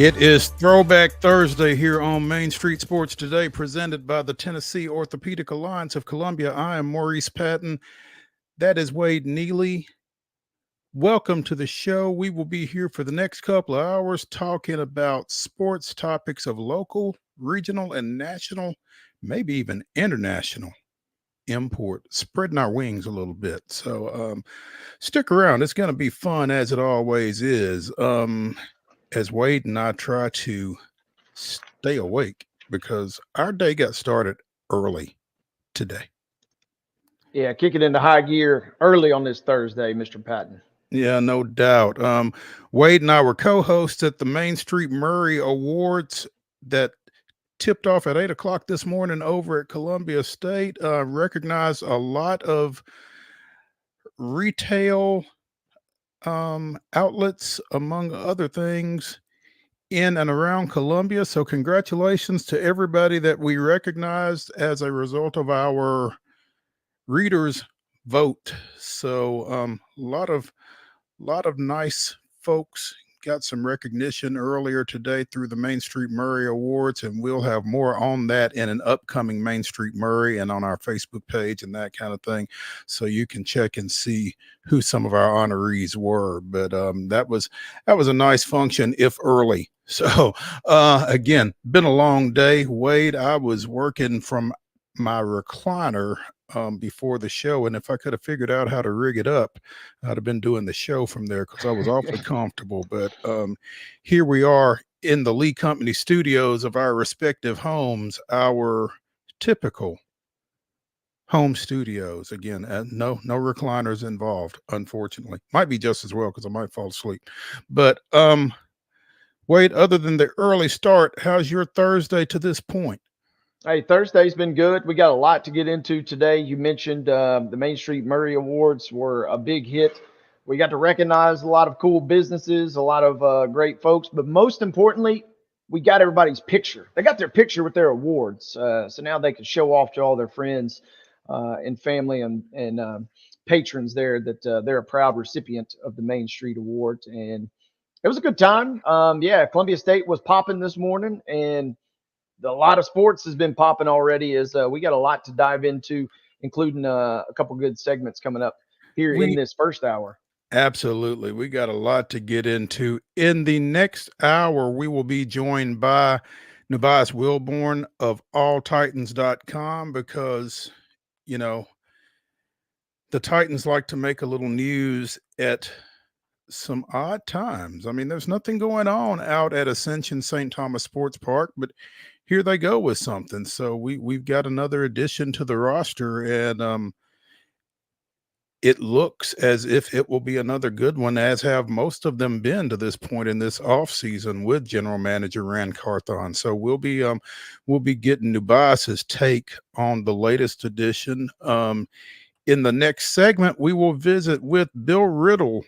It is Throwback Thursday here on Main Street Sports Today, presented by the Tennessee Orthopedic Alliance of Columbia. I am Maurice Patton. That is Wade Neely. Welcome to the show. We will be here for the next couple of hours talking about sports topics of local, regional, and national, maybe even international import, spreading our wings a little bit. So stick around. It's going to be fun, as it always is. As Wade and I try to stay awake because our day got started early today. Yeah, kick it into high gear early on this Thursday, Mr. Patton. Yeah, no doubt. Wade and I were co-hosts at the Main Street Murray Awards that tipped off at 8 o'clock this morning over at Columbia State. Recognized a lot of retail outlets, among other things, in and around Columbia. So congratulations to everybody that we recognized as a result of our readers vote. So a lot of nice folks got some recognition earlier today through the Main Street Murray Awards, and we'll have more on that in an upcoming Main Street Murray and on our Facebook page and that kind of thing, so you can check and see who some of our honorees were. But that was a nice function, if early. So again, been a long day. Wade, I was working from my recliner before the show, and if I could have figured out how to rig it up, I'd have been doing the show from there because I was awfully comfortable. But here we are in the Lee Company studios of our respective homes, our typical home studios. Again, no recliners involved, unfortunately. Might be just as well because I might fall asleep. But Wade, other than the early start, how's your Thursday to this point? Hey, Thursday's been good. We got a lot to get into today. You mentioned the Main Street Murray Awards were a big hit. We got to recognize a lot of cool businesses, a lot of great folks, but most importantly, we got everybody's picture. They got their picture with their awards, so now they can show off to all their friends and family and patrons there that they're a proud recipient of the Main Street Awards, and it was a good time. Yeah, Columbia State was popping this morning, and a lot of sports has been popping already. As we got a lot to dive into, including a couple good segments coming up here in this first hour. Absolutely. We got a lot to get into. In the next hour, we will be joined by NUBYJAS WILBORN of alltitans.com because, you know, the Titans like to make a little news at some odd times. I mean, there's nothing going on out at Ascension St. Thomas Sports Park, but here they go with something. So we've got another addition to the roster, and it looks as if it will be another good one, as have most of them been to this point in this offseason with general manager Rand Carthon. So we'll be getting NUBYJAS's take on the latest edition. In the next segment, we will visit with Bill Riddle,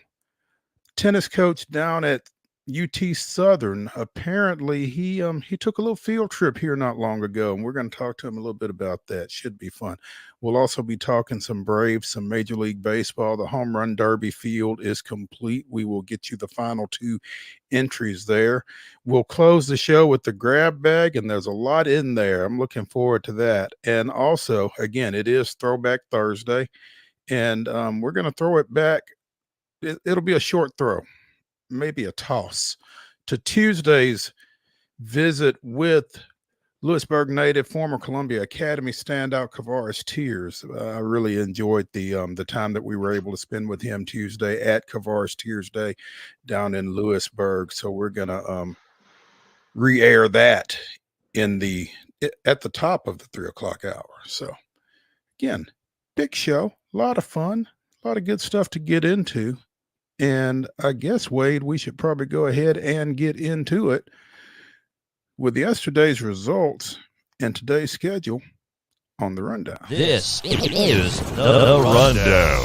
tennis coach down at UT Southern. Apparently he took a little field trip here not long ago, and we're going to talk to him a little bit about that. Should be fun. We'll also be talking some Braves, some Major League Baseball. The home run derby field is complete. We will get you the final 2 entries there. We'll close the show with the grab bag, and there's a lot in there. I'm looking forward to that. And also, again, it is Throwback Thursday, and we're going to throw it back. It'll be a short throw, maybe a toss, to Tuesday's visit with Lewisburg native, former Columbia Academy standout KAVARES Tears. I really enjoyed the time that we were able to spend with him Tuesday at KAVARES Tears Day down in Lewisburg. So we're gonna re-air that at the top of the 3 o'clock hour. So again, big show, a lot of fun, a lot of good stuff to get into. And I guess, Wade, we should probably go ahead and get into it with yesterday's results and today's schedule on the rundown. This is the rundown.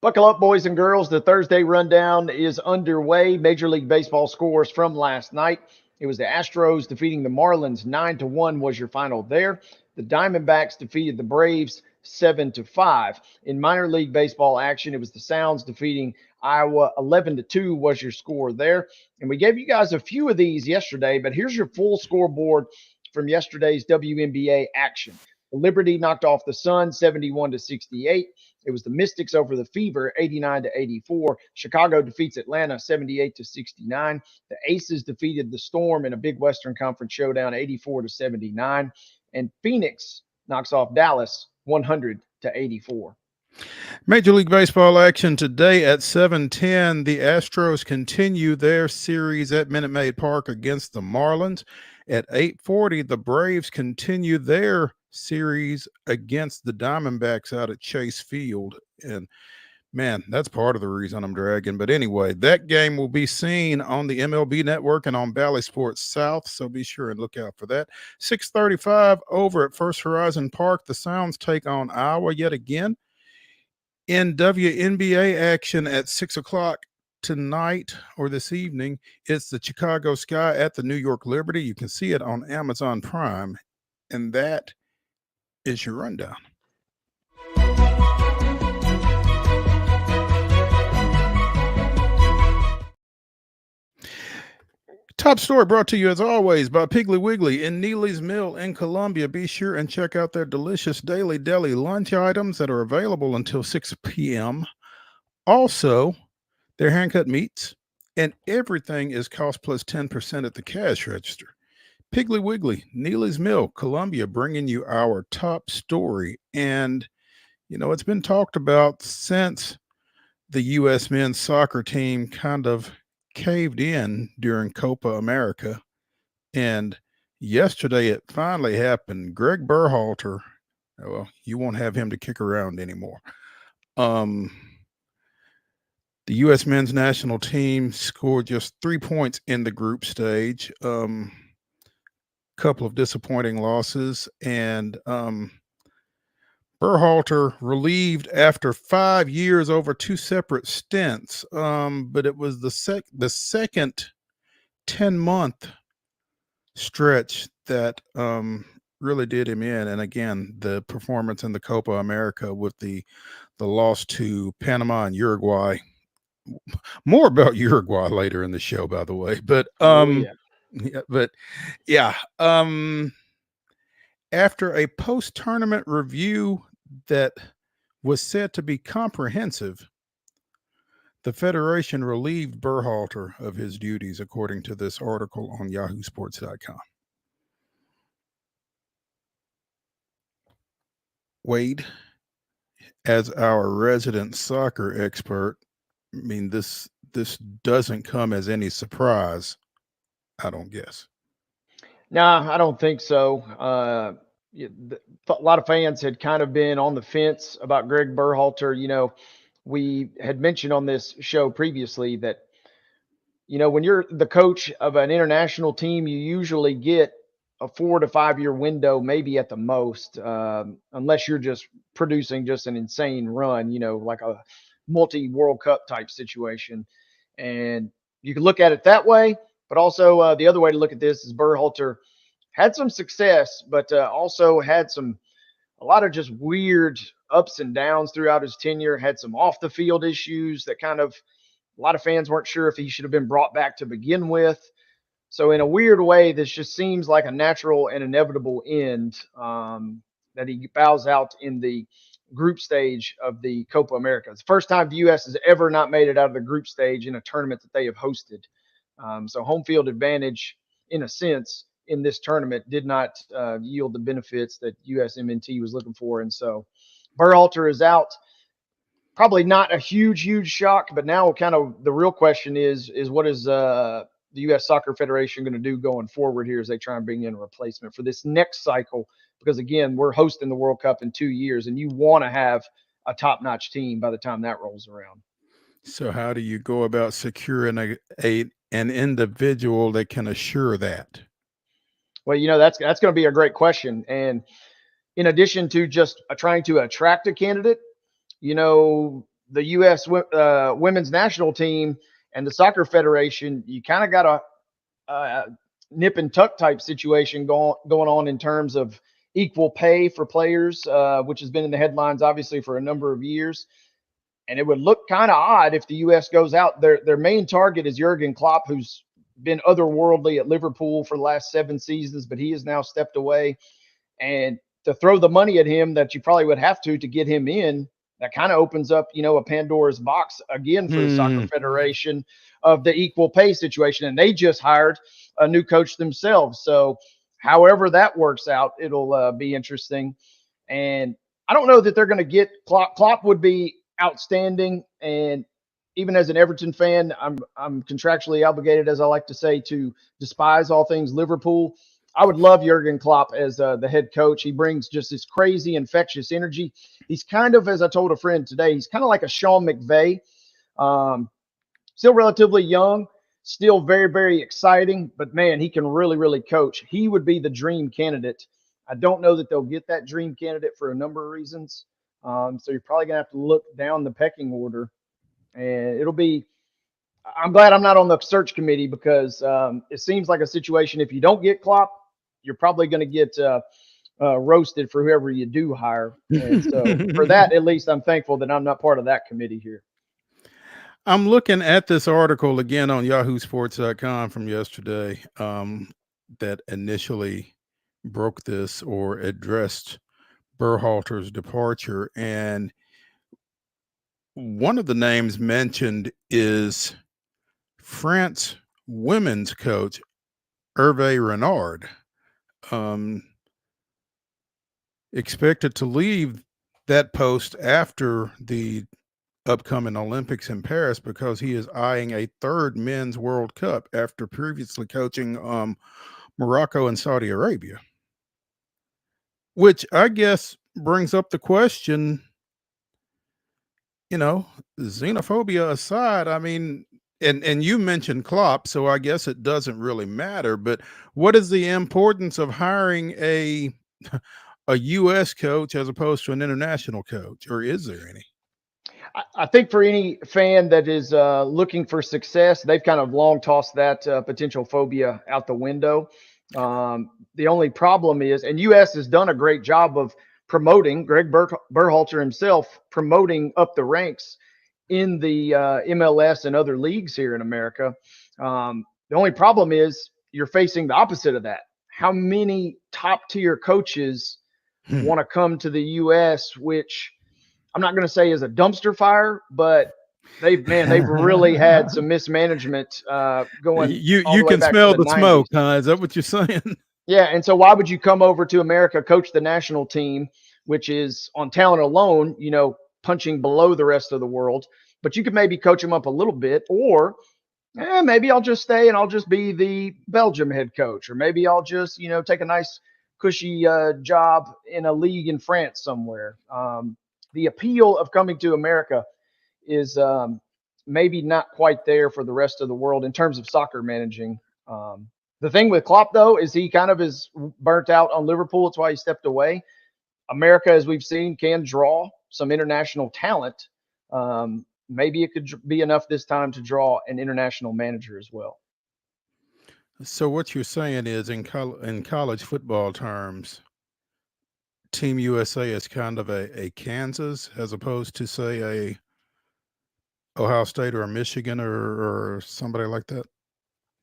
Buckle up, boys and girls. The Thursday rundown is underway. Major League Baseball scores from last night. It was the Astros defeating the Marlins 9-1 was your final there. The Diamondbacks defeated the Braves 7-5. In minor league baseball action, it was the Sounds defeating Iowa. 11-2 was your score there. And we gave you guys a few of these yesterday, but here's your full scoreboard from yesterday's WNBA action. Liberty knocked off the Sun 71-68. It was the Mystics over the Fever 89-84. Chicago defeats Atlanta 78-69. The Aces defeated the Storm in a big Western Conference showdown 84-79. And Phoenix knocks off Dallas 100-84. Major League Baseball action today at 7:10. The Astros continue their series at Minute Maid Park against the Marlins. At 8:40, the Braves continue their series against the Diamondbacks out at Chase Field. And man, that's part of the reason I'm dragging. But anyway, that game will be seen on the MLB Network and on Bally Sports South, so be sure and look out for that. 6:35 over at First Horizon Park, the Sounds take on Iowa yet again. In WNBA action at 6 o'clock tonight or this evening, it's the Chicago Sky at the New York Liberty. You can see it on Amazon Prime, and that is your rundown. Top story brought to you, as always, by Piggly Wiggly in Neely's Mill in Columbia. Be sure and check out their delicious daily deli lunch items that are available until 6 p.m. Also, their hand-cut meats, and everything is cost plus 10% at the cash register. Piggly Wiggly, Neely's Mill, Columbia, bringing you our top story. And, you know, it's been talked about since the U.S. men's soccer team kind of caved in during Copa America. And yesterday it finally happened. Greg Berhalter, well, you won't have him to kick around anymore. The U.S. men's national team scored just 3 points in the group stage. Couple of disappointing losses, and Berhalter relieved after 5 years over 2 separate stints. But it was the second 10-month stretch that really did him in. And again, the performance in the Copa America with the loss to Panama and Uruguay. More about Uruguay later in the show, by the way. But after a post-tournament review that was said to be comprehensive, the Federation relieved Berhalter of his duties, according to this article on yahoosports.com. Wade, as our resident soccer expert, I mean, this doesn't come as any surprise, I don't guess. No, I don't think so. A lot of fans had kind of been on the fence about Greg Berhalter. You know, we had mentioned on this show previously that, you know, when you're the coach of an international team, you usually get a 4 to 5 year window, maybe at the most, unless you're just producing just an insane run, you know, like a multi-World Cup type situation. And you can look at it that way, but also the other way to look at this is Berhalter had some success, but also had a lot of just weird ups and downs throughout his tenure, had some off the field issues that kind of a lot of fans weren't sure if he should have been brought back to begin with. So in a weird way, this just seems like a natural and inevitable end that he bows out in the group stage of the Copa America. It's the first time the U.S. has ever not made it out of the group stage in a tournament that they have hosted. So home field advantage, in a sense, in this tournament did not yield the benefits that USMNT was looking for. And so Berhalter is out. Probably not a huge shock, but now kind of the real question is what is the U.S. Soccer Federation going to do going forward here as they try and bring in a replacement for this next cycle? Because, again, we're hosting the World Cup in 2 years, and you want to have a top-notch team by the time that rolls around. So how do you go about securing an individual that can assure that? Well, you know, that's going to be a great question. And in addition to just trying to attract a candidate, you know, the U.S. women's national team and the Soccer Federation, you kind of got a nip and tuck type situation going on in terms of equal pay for players, which has been in the headlines, obviously, for a number of years. And it would look kind of odd if the U.S. goes out. Their main target is Jurgen Klopp, who's been otherworldly at Liverpool for the last 7 seasons, but he has now stepped away. And to throw the money at him that you probably would have to get him in, that kind of opens up, a Pandora's box again for the Soccer Federation of the equal pay situation. And they just hired a new coach themselves. So however that works out, it'll be interesting. And I don't know that they're going to get Klopp. Klopp would be outstanding. And even as an Everton fan, I'm contractually obligated, as I like to say, to despise all things Liverpool. I would love Jurgen Klopp as the head coach. He brings just this crazy, infectious energy. He's kind of, as I told a friend today, he's kind of like a Sean McVay. Still relatively young, still very, very exciting, but man, he can really, really coach. He would be the dream candidate. I don't know that they'll get that dream candidate for a number of reasons. So you're probably going to have to look down the pecking order. And it'll be – I'm glad I'm not on the search committee because it seems like a situation if you don't get Klopp, you're probably going to get roasted for whoever you do hire. And so for that, at least I'm thankful that I'm not part of that committee here. I'm looking at this article again on yahoosports.com from yesterday that initially broke this or addressed Berhalter's departure. And one of the names mentioned is France women's coach Hervé Renard, expected to leave that post after the upcoming Olympics in Paris because he is eyeing a 3rd men's World Cup after previously coaching Morocco and Saudi Arabia, which I guess brings up the question, xenophobia aside, I mean, and you mentioned Klopp, so I guess it doesn't really matter, but what is the importance of hiring a U.S. coach as opposed to an international coach, or is there any? I think for any fan that is looking for success, they've kind of long tossed that potential phobia out the window. The only problem is, and U.S. has done a great job of promoting, Greg Berhalter himself, promoting up the ranks in the MLS and other leagues here in America. The only problem is you're facing the opposite of that. How many top-tier coaches want to come to the U.S., which I'm not going to say is a dumpster fire, but they've really had some mismanagement going. You can smell the smoke, huh? Is that what you're saying? Yeah. And so why would you come over to America, coach the national team, which is on talent alone, punching below the rest of the world, but you could maybe coach them up a little bit, or maybe I'll just stay and I'll just be the Belgium head coach, or maybe I'll just, take a nice cushy job in a league in France somewhere. The appeal of coming to America is maybe not quite there for the rest of the world in terms of soccer managing. The thing with Klopp, though, is he kind of is burnt out on Liverpool. That's why he stepped away. America, as we've seen, can draw some international talent. Maybe it could be enough this time to draw an international manager as well. So what you're saying is in college football terms, Team USA is kind of a Kansas as opposed to, say, a Ohio State or a Michigan or somebody like that?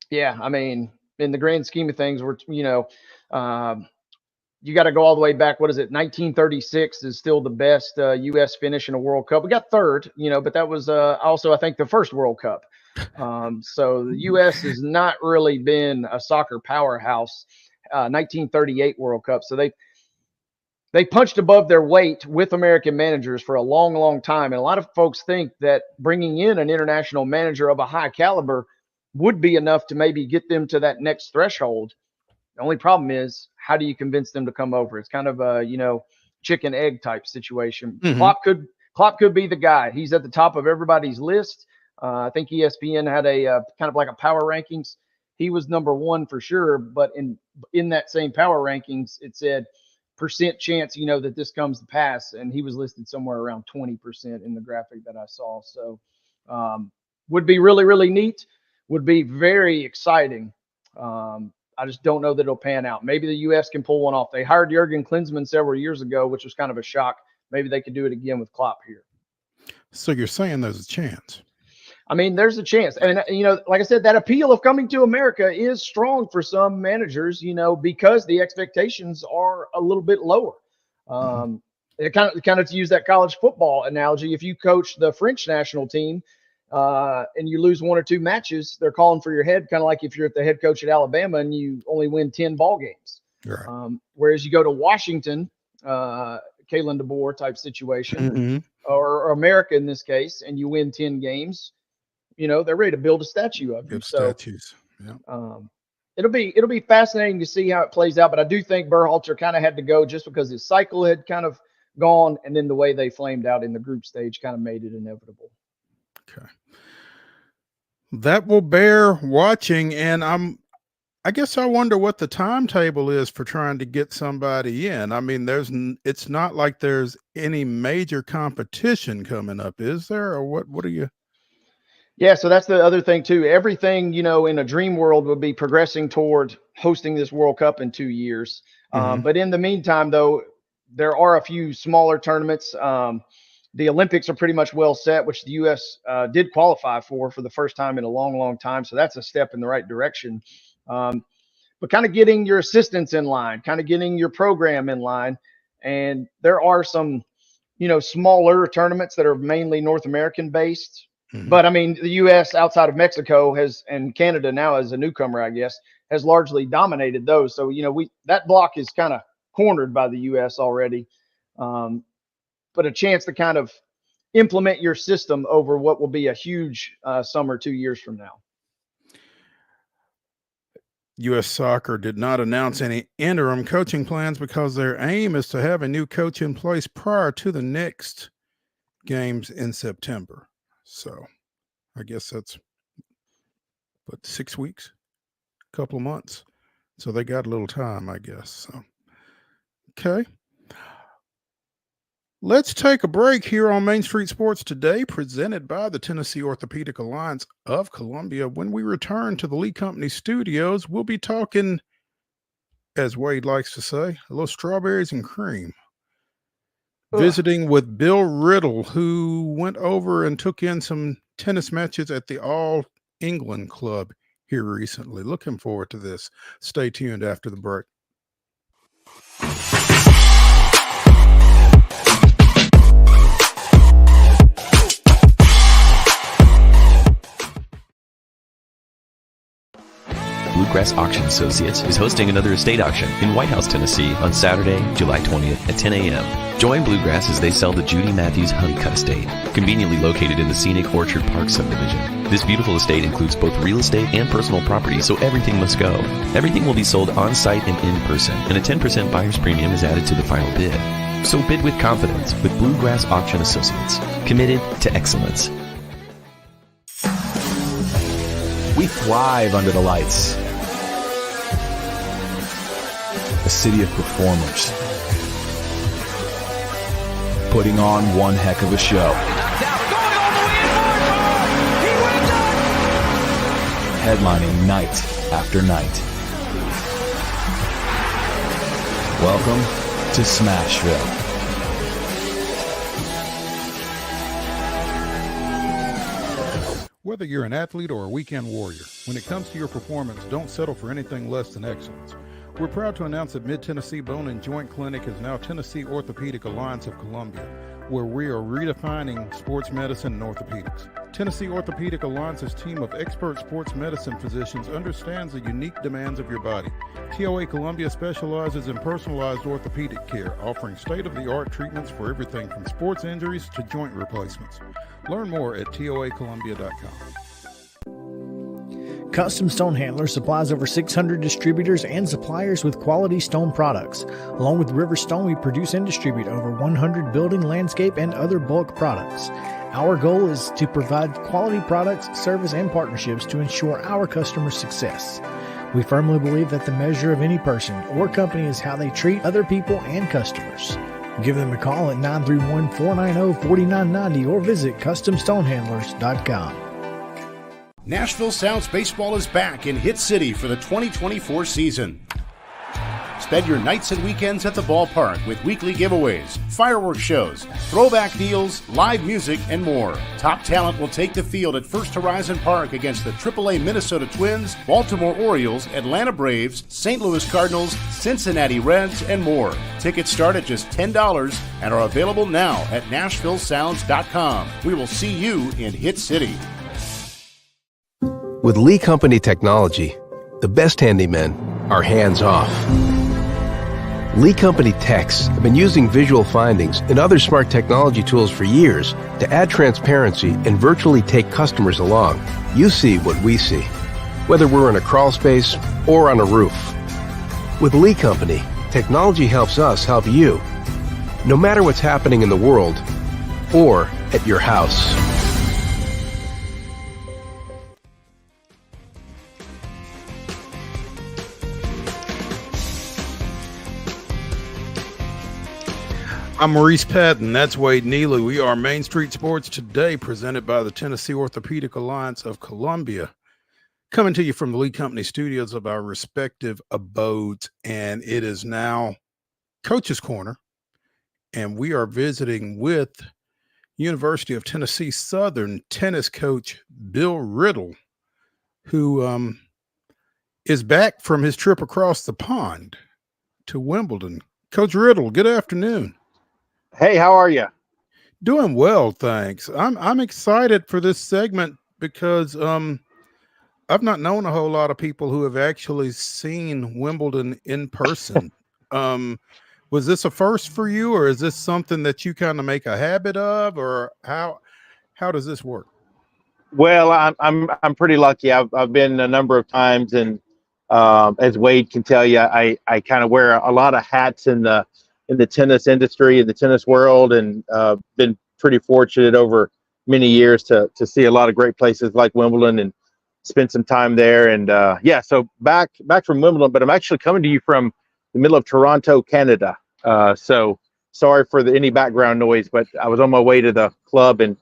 Yeah, I mean, in the grand scheme of things, we're, you got to go all the way back. What is it? 1936 is still the best U.S. finish in a World Cup. We got 3rd, but that was also, I think, the first World Cup. So the U.S. has not really been a soccer powerhouse. 1938 World Cup. So they punched above their weight with American managers for a long, long time. And a lot of folks think that bringing in an international manager of a high caliber would be enough to maybe get them to that next threshold. The only problem is, how do you convince them to come over? It's kind of a, chicken egg type situation. Mm-hmm. Klopp could be the guy. He's at the top of everybody's list. I think ESPN had a kind of like a power rankings. He was number 1 for sure. But in that same power rankings, it said percent chance, that this comes to pass. And he was listed somewhere around 20% in the graphic that I saw. So would be really, really neat. Would be very exciting. I just don't know that it'll pan out. Maybe the U.S. can pull one off. They hired Jurgen Klinsmann several years ago, which was kind of a shock. Maybe they could do it again with Klopp here. So you're saying there's a chance? I mean, there's a chance. And, like I said, that appeal of coming to America is strong for some managers, because the expectations are a little bit lower. It kind of to use that college football analogy, if you coach the French national team and you lose 1 or 2 matches, they're calling for your head, kind of like if you're the head coach at Alabama and you only win 10 ball games. Right. Whereas you go to Washington, Kalen DeBoer type situation, or America in this case, and you win 10 games, they're ready to build a statue of you. Statues. Yeah. It'll be fascinating to see how it plays out. But I do think Berhalter kind of had to go just because his cycle had kind of gone, and then the way they flamed out in the group stage kind of made it inevitable. Okay. That will bear watching, and I guess I wonder what the timetable is for trying to get somebody in. I mean, it's not like there's any major competition coming up, is there? Or what are you? Yeah, so that's the other thing too. Everything, in a dream world would be progressing toward hosting this World Cup in 2 years. But in the meantime, though, there are a few smaller tournaments. The Olympics are pretty much well set, which the U.S. Did qualify for the first time in a long, long time. So that's a step in the right direction. But kind of getting your assistants in line, kind of getting your program in line. And there are some, smaller tournaments that are mainly North American based. But I mean, the U.S. outside of Mexico and Canada now as a newcomer, I guess, has largely dominated those. So, that block is kind of cornered by the U.S. already. But a chance to kind of implement your system over what will be a huge summer 2 years from now. U.S. Soccer did not announce any interim coaching plans because their aim is to have a new coach in place prior to the next games in September. So I guess that's 6 weeks, a couple of months. So they got a little time, I guess. So, okay. Let's take a break here on Main Street Sports Today, presented by the Tennessee Orthopedic Alliance of Columbia. When we return to the Lee Company studios, we'll be talking, as Wade likes to say, a little strawberries and cream. Visiting with Bill Riddle, who went over and took in some tennis matches at the All England Club here recently. Looking forward to this. Stay tuned after the break. Bluegrass Auction Associates is hosting another estate auction in White House, Tennessee on Saturday, July 20th at 10 a.m. Join Bluegrass as they sell the Judy Matthews Honeycutt Estate, conveniently located in the scenic Orchard Park subdivision. This beautiful estate includes both real estate and personal property, so everything must go. Everything will be sold on-site and in person, and a 10% buyer's premium is added to the final bid. So bid with confidence with Bluegrass Auction Associates, committed to excellence. We thrive under the lights. A city of performers, putting on one heck of a show. Headlining night after night. Welcome to Smashville. Whether you're an athlete or a weekend warrior, when it comes to your performance, don't settle for anything less than excellence. We're proud to announce that Mid-Tennessee Bone and Joint Clinic is now Tennessee Orthopedic Alliance of Columbia, where we are redefining sports medicine and orthopedics. Tennessee Orthopedic Alliance's team of expert sports medicine physicians understands the unique demands of your body. TOA Columbia specializes in personalized orthopedic care, offering state-of-the-art treatments for everything from sports injuries to joint replacements. Learn more at toacolumbia.com. Custom Stone Handler supplies over 600 distributors and suppliers with quality stone products. Along with River Stone, we produce and distribute over 100 building, landscape, and other bulk products. Our goal is to provide quality products, service, and partnerships to ensure our customers' success. We firmly believe that the measure of any person or company is how they treat other people and customers. Give them a call at 931-490-4990 or visit CustomStonehandlers.com. Nashville Sounds Baseball is back in Hit City for the 2024 season. Spend your nights and weekends at the ballpark with weekly giveaways, fireworks shows, throwback deals, live music, and more. Top talent will take the field at First Horizon Park against the AAA Minnesota Twins, Baltimore Orioles, Atlanta Braves, St. Louis Cardinals, Cincinnati Reds, and more. Tickets start at just $10 and are available now at NashvilleSounds.com. We will see you in Hit City. With Lee Company technology, the best handymen are hands-off. Lee Company techs have been using visual findings and other smart technology tools for years to add transparency and virtually take customers along. You see what we see, whether we're in a crawl space or on a roof. With Lee Company, technology helps us help you, no matter what's happening in the world or at your house. I'm Maurice Patton. That's Wade Neely. We are Main Street Sports Today, presented by the Tennessee Orthopedic Alliance of Columbia, coming to you from the Lee Company studios of our respective abodes. And it is now Coach's Corner, and we are visiting with University of Tennessee Southern tennis coach Bill Riddle, who is back from his trip across the pond to Wimbledon. Coach Riddle, good afternoon. Hey, how are you? Doing well, thanks. I'm excited for this segment because I've not known a whole lot of people who have actually seen Wimbledon in person. Was this a first for you, or is this something that you kind of make a habit of, or how does this work? Well, I'm pretty lucky. I've been a number of times, and as Wade can tell you, I kind of wear a lot of hats in the tennis industry, in the tennis world, and been pretty fortunate over many years to see a lot of great places like Wimbledon and spend some time there. And so back from Wimbledon, but I'm actually coming to you from the middle of Toronto, Canada. So sorry for any background noise, but I was on my way to the club, and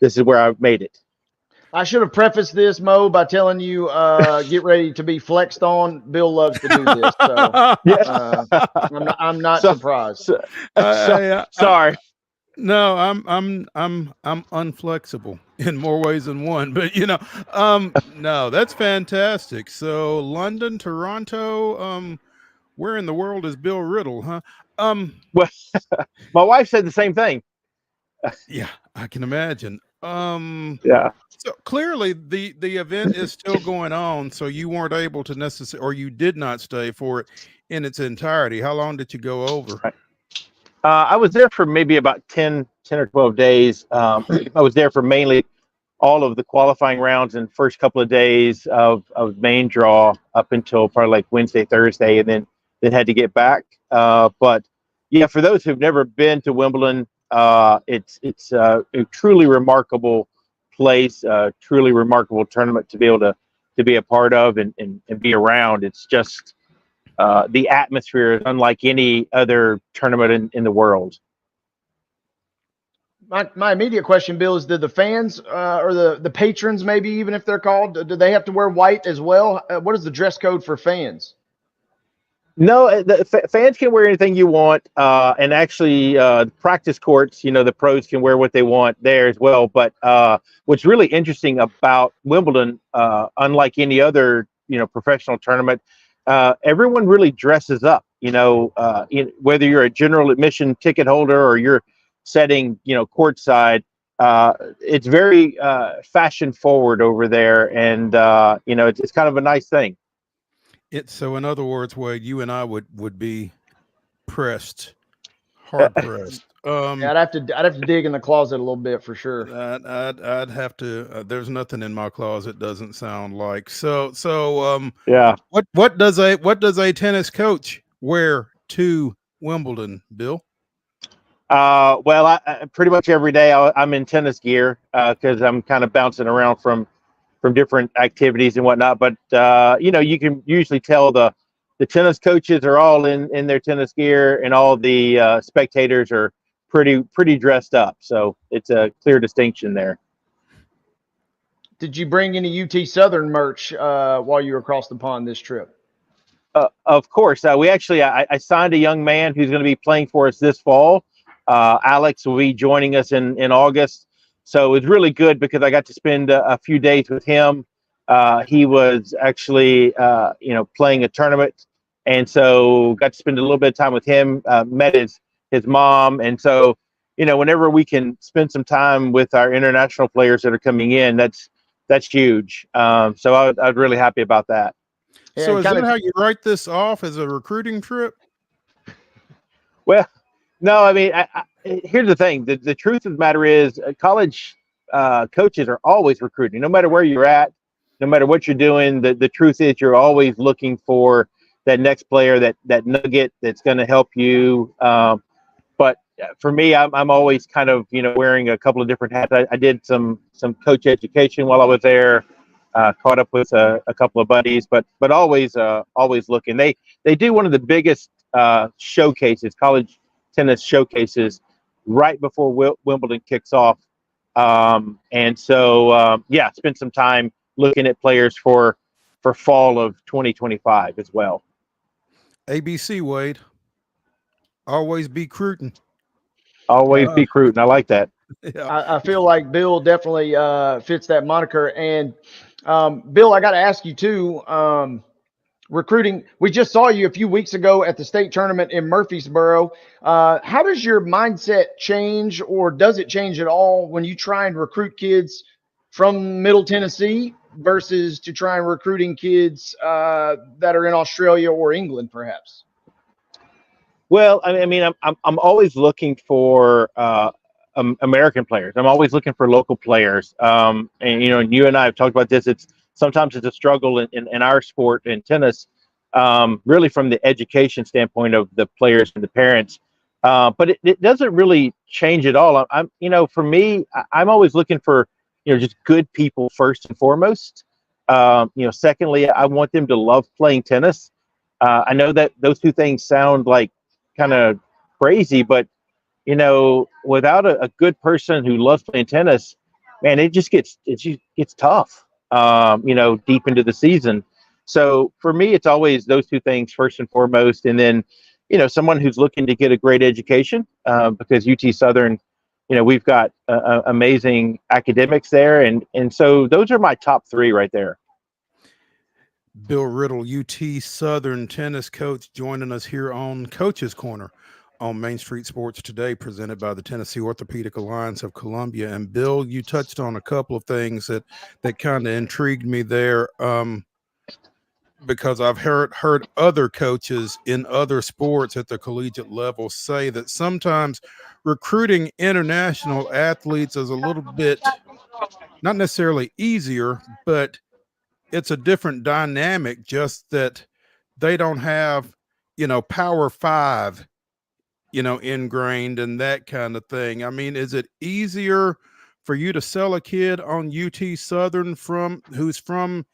this is where I made it. I should have prefaced this, Mo, by telling you, get ready to be flexed on. Bill loves to do this, so I'm not surprised. Sorry. No, I'm unflexible in more ways than one, but no, that's fantastic. So London, Toronto, where in the world is Bill Riddle, huh? Well, my wife said the same thing. Yeah, I can imagine. Yeah. So clearly the event is still going on, so you weren't able to necessarily, or you did not stay for it in its entirety. How long did you go over? Right. I was there for maybe about 10 or 12 days. I was there for mainly all of the qualifying rounds and first couple of days of main draw up until probably like Wednesday, Thursday, and then had to get back. But yeah, for those who've never been to Wimbledon, it's a truly remarkable place, a truly remarkable tournament to be able to be a part of and be around. It's just the atmosphere is unlike any other tournament in the world. My immediate question, Bill, is did the fans or the patrons, maybe even if they're called, do they have to wear white as well? What is the dress code for fans? No, the fans can wear anything you want, and actually, practice courts, the pros can wear what they want there as well. But what's really interesting about Wimbledon, unlike any other, professional tournament, everyone really dresses up. Whether you're a general admission ticket holder or you're setting, courtside, it's very fashion forward over there, and it's kind of a nice thing. So in other words, Wade, you and I would be pressed, hard pressed. Yeah, I'd have to dig in the closet a little bit for sure. I'd have to. There's nothing in my closet. Doesn't sound like so. Yeah. What does a tennis coach wear to Wimbledon, Bill? Well, I pretty much every day I'm in tennis gear because I'm kind of bouncing around from different activities and whatnot. But you can usually tell the tennis coaches are all in their tennis gear, and all the spectators are pretty dressed up. So it's a clear distinction there. Did you bring any UT Southern merch while you were across the pond this trip? Of course. We actually, I signed a young man who's going to be playing for us this fall. Alex will be joining us in August. So it was really good because I got to spend a few days with him. He was actually, playing a tournament. And so got to spend a little bit of time with him, met his mom. And so, whenever we can spend some time with our international players that are coming in, that's huge. So I was really happy about that. So is that how you write this off, as a recruiting trip? Well, no, I mean, here's the thing. The truth of the matter is college coaches are always recruiting, no matter where you're at, no matter what you're doing. The truth is you're always looking for that next player, that nugget that's going to help you. But for me, I'm always kind of, wearing a couple of different hats. I did some coach education while I was there. Caught up with a couple of buddies, but always looking. They do one of the biggest showcases, college tennis showcases, right before Wimbledon kicks off. And so spend some time looking at players for fall of 2025 as well. ABC, Wade. Always be recruiting. Always be recruiting. I like that. Yeah. I feel like Bill definitely fits that moniker. And Bill, I got to ask you too, recruiting. We just saw you a few weeks ago at the state tournament in Murfreesboro. How does your mindset change, or does it change at all when you try and recruit kids from Middle Tennessee versus to try and recruiting kids that are in Australia or England, perhaps? Well, I mean, I'm always looking for American players. I'm always looking for local players. And you and I have talked about this. Sometimes it's a struggle in our sport, in tennis, really from the education standpoint of the players and the parents. But it doesn't really change at all. For me, I'm always looking for, just good people first and foremost. Secondly, I want them to love playing tennis. I know that those two things sound like kind of crazy, but without a good person who loves playing tennis, man, it just gets tough, deep into the season. So for me, it's always those two things first and foremost. And then, someone who's looking to get a great education, because UT Southern, we've got amazing academics there. And so those are my top three right there. Bill Riddle, UT Southern tennis coach, joining us here on Coach's Corner on Main Street Sports Today, presented by the Tennessee Orthopedic Alliance of Columbia. And Bill, you touched on a couple of things that kind of intrigued me there, because I've heard other coaches in other sports at the collegiate level say that sometimes recruiting international athletes is a little bit, not necessarily easier, but it's a different dynamic, just that they don't have, Power Five, ingrained and that kind of thing. I mean, is it easier for you to sell a kid on UT Southern who's from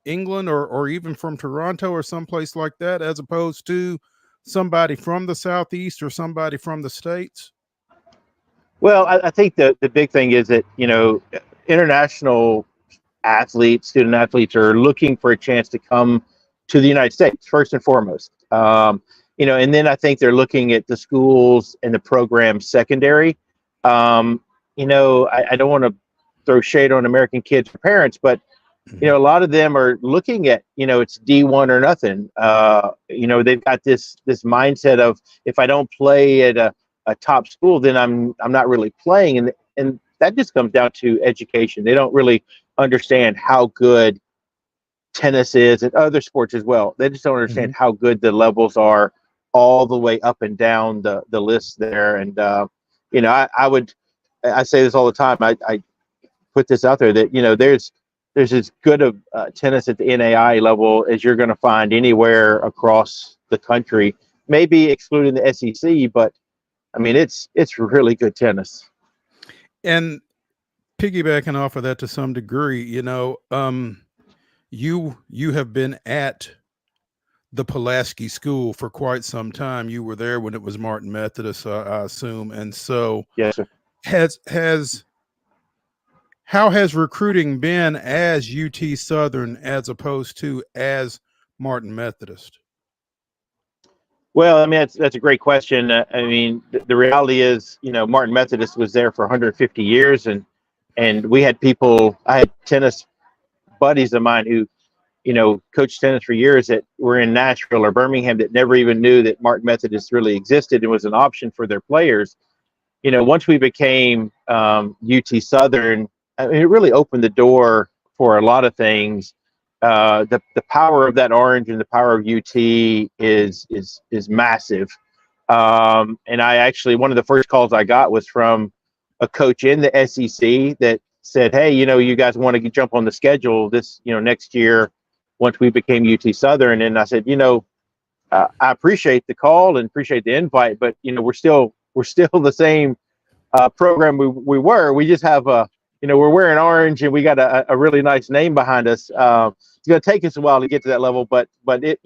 England or even from Toronto or someplace like that, as opposed to somebody from the Southeast or somebody from the States? Well, I think the big thing is that, international student athletes are looking for a chance to come to the United States first and foremost. And then I think they're looking at the schools and the programs secondary. I don't want to throw shade on American kids or parents, but a lot of them are looking at, it's D1 or nothing. They've got this mindset of, if I don't play at a top school, then I'm not really playing. And that just comes down to education. They don't really understand how good tennis is, and other sports as well. They just don't understand how good the levels are all the way up and down the list there. And I say this all the time. I put this out there that there's as good of tennis at the NAI level as you're going to find anywhere across the country, maybe excluding the SEC, but I mean it's really good tennis. And piggybacking off of that to some degree, you have been at the Pulaski School for quite some time. You were there when it was Martin Methodist, I assume. And so, yes, sir. How has recruiting been as UT Southern as opposed to as Martin Methodist? Well, I mean, that's a great question. I mean, the reality is, Martin Methodist was there for 150 years, and we had people. I had tennis buddies of mine who, coached tennis for years that were in Nashville or Birmingham that never even knew that Martin Methodist really existed and was an option for their players. Once we became UT Southern, I mean, it really opened the door for a lot of things. The power of that orange and the power of UT is massive. And I actually, one of the first calls I got was from a coach in the SEC that said, "Hey, you guys want to jump on the schedule this, next year once we became UT Southern." And I said, I appreciate the call and appreciate the invite, but we're still the same program we were. We just have we're wearing orange and we got a really nice name behind us. It's going to take us a while to get to that level, but it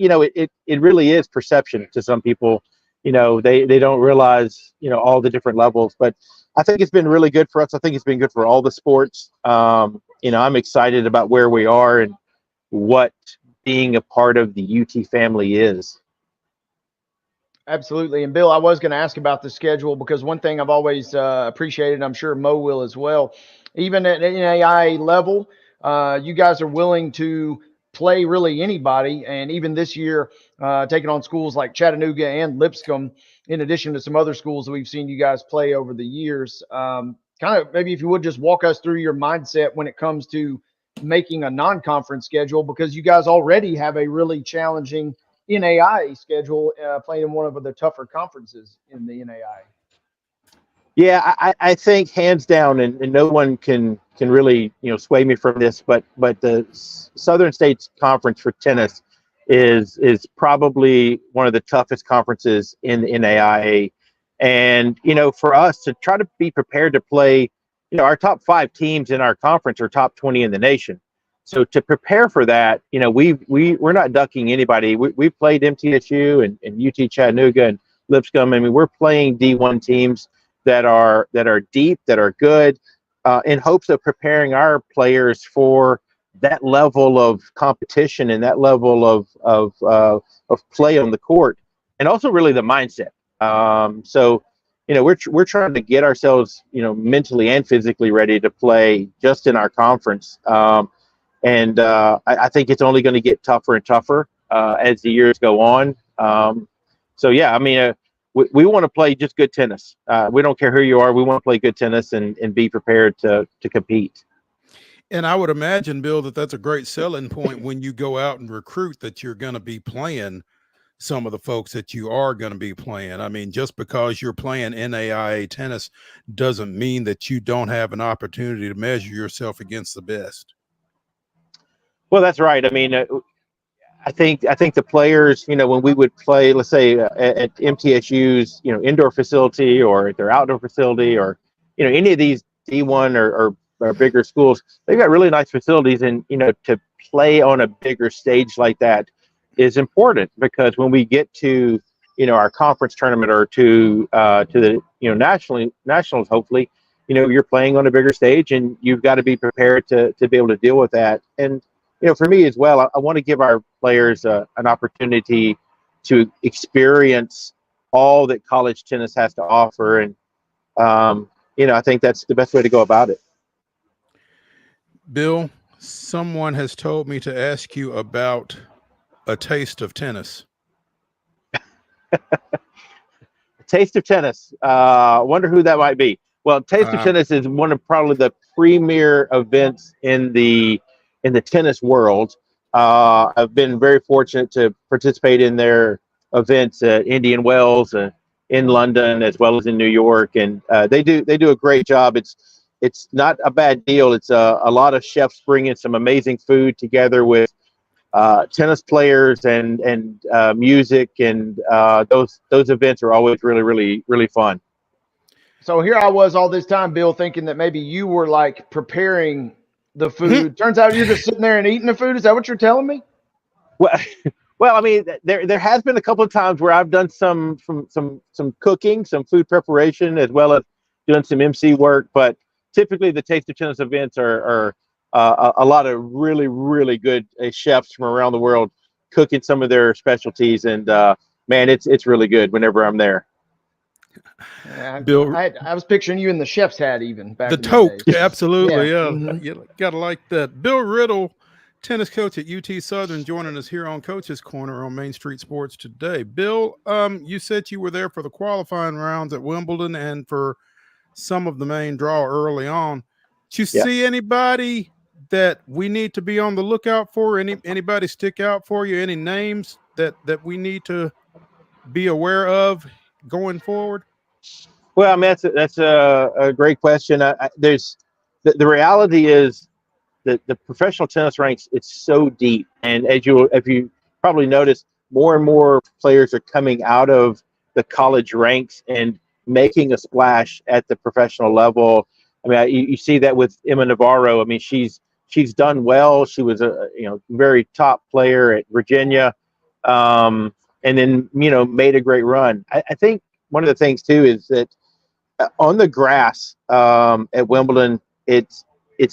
really is perception to some people. They don't realize all the different levels, but I think it's been really good for us. I think it's been good for all the sports. I'm excited about where we are and what being a part of the UT family is. Absolutely. And Bill, I was going to ask about the schedule because one thing I've always appreciated, I'm sure Mo will as well, even at NAIA level, you guys are willing to play really anybody. And even this year, taking on schools like Chattanooga and Lipscomb, in addition to some other schools that we've seen you guys play over the years. Kind of maybe if you would just walk us through your mindset when it comes to making a non-conference schedule, because you guys already have a really challenging NAIA schedule, playing in one of the tougher conferences in the NAIA. Yeah, I think hands down, and no one can really sway me from this, but the Southern States Conference for tennis is probably one of the toughest conferences in the NAIA. And for us to try to be prepared to play, our top 5 teams in our conference are top 20 in the nation. So to prepare for that, we're not ducking anybody. We played MTSU and UT Chattanooga and Lipscomb. I mean, we're playing D1 teams that are deep, that are good, in hopes of preparing our players for that level of competition and that level of play on the court, and also really the mindset. So we're trying to get ourselves mentally and physically ready to play just in our conference. And I think it's only going to get tougher and tougher as the years go on. So yeah, I mean, we want to play just good tennis. We don't care who you are. We want to play good tennis and be prepared to compete. And I would imagine, Bill, that's a great selling point when you go out and recruit, that you're going to be playing some of the folks that you are going to be playing. I mean, just because you're playing NAIA tennis doesn't mean that you don't have an opportunity to measure yourself against the best. Well, that's right. I mean, I think the players, when we would play, let's say at MTSU's, indoor facility or at their outdoor facility, or, any of these D1 or bigger schools, they've got really nice facilities, and, to play on a bigger stage like that is important, because when we get to, our conference tournament or to the, nationals, hopefully, you're playing on a bigger stage, and you've got to be prepared to be able to deal with that. And, for me as well, I want to give our players an opportunity to experience all that college tennis has to offer. And, I think that's the best way to go about it. Bill, someone has told me to ask you about a taste of tennis. A taste of tennis. Wonder who that might be. Well, Taste of Tennis is one of probably the premier events in the tennis world. I've been very fortunate to participate in their events at Indian Wells, in London, as well as in New York, and they do a great job. It's not a bad deal. It's a lot of chefs bringing some amazing food together with tennis players and music, and those events are always really, really, really fun. So here I was all this time, Bill, thinking that maybe you were like preparing the food. Turns out you're just sitting there and eating the food. Is that what you're telling me? Well, I mean, there has been a couple of times where I've done some cooking, some food preparation, as well as doing some MC work. But typically, the Taste of Tennis events are a lot of really, really good chefs from around the world cooking some of their specialties and man, it's really good whenever I'm there. Yeah, Bill, I was picturing you in the chef's hat even back the in tote, the day. absolutely, yeah. Mhm. You gotta like that. Bill Riddle, tennis coach at UT Southern, joining us here on Coach's Corner on Main Street Sports today. Bill, you said you were there for the qualifying rounds at Wimbledon and for some of the main draw early on. Did you see anybody that we need to be on the lookout for? Anybody stick out for you? Any names that we need to be aware of going forward? Well, I mean, that's a great question. There's the reality is that the professional tennis ranks, it's so deep, and if you probably noticed, more and more players are coming out of the college ranks and making a splash at the professional level. I mean, you see that with Emma Navarro. I mean, she's done well. She was a very top player at Virginia, and then made a great run. I think one of the things too is that on the grass at Wimbledon, it's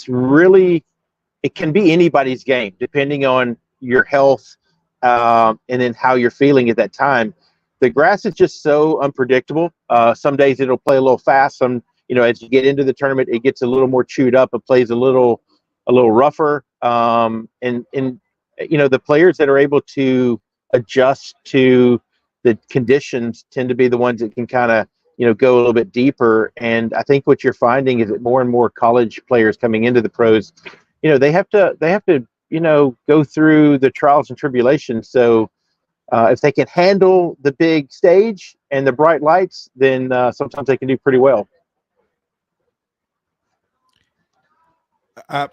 really, it can be anybody's game depending on your health and then how you're feeling at that time. The grass is just so unpredictable. Some days it'll play a little fast. Some, as you get into the tournament, it gets a little more chewed up. It plays a little rougher. And the players that are able to adjust to the conditions tend to be the ones that can kind of, go a little bit deeper. And I think what you're finding is that more and more college players coming into the pros, they have to, go through the trials and tribulations. So if they can handle the big stage and the bright lights, then sometimes they can do pretty well. Are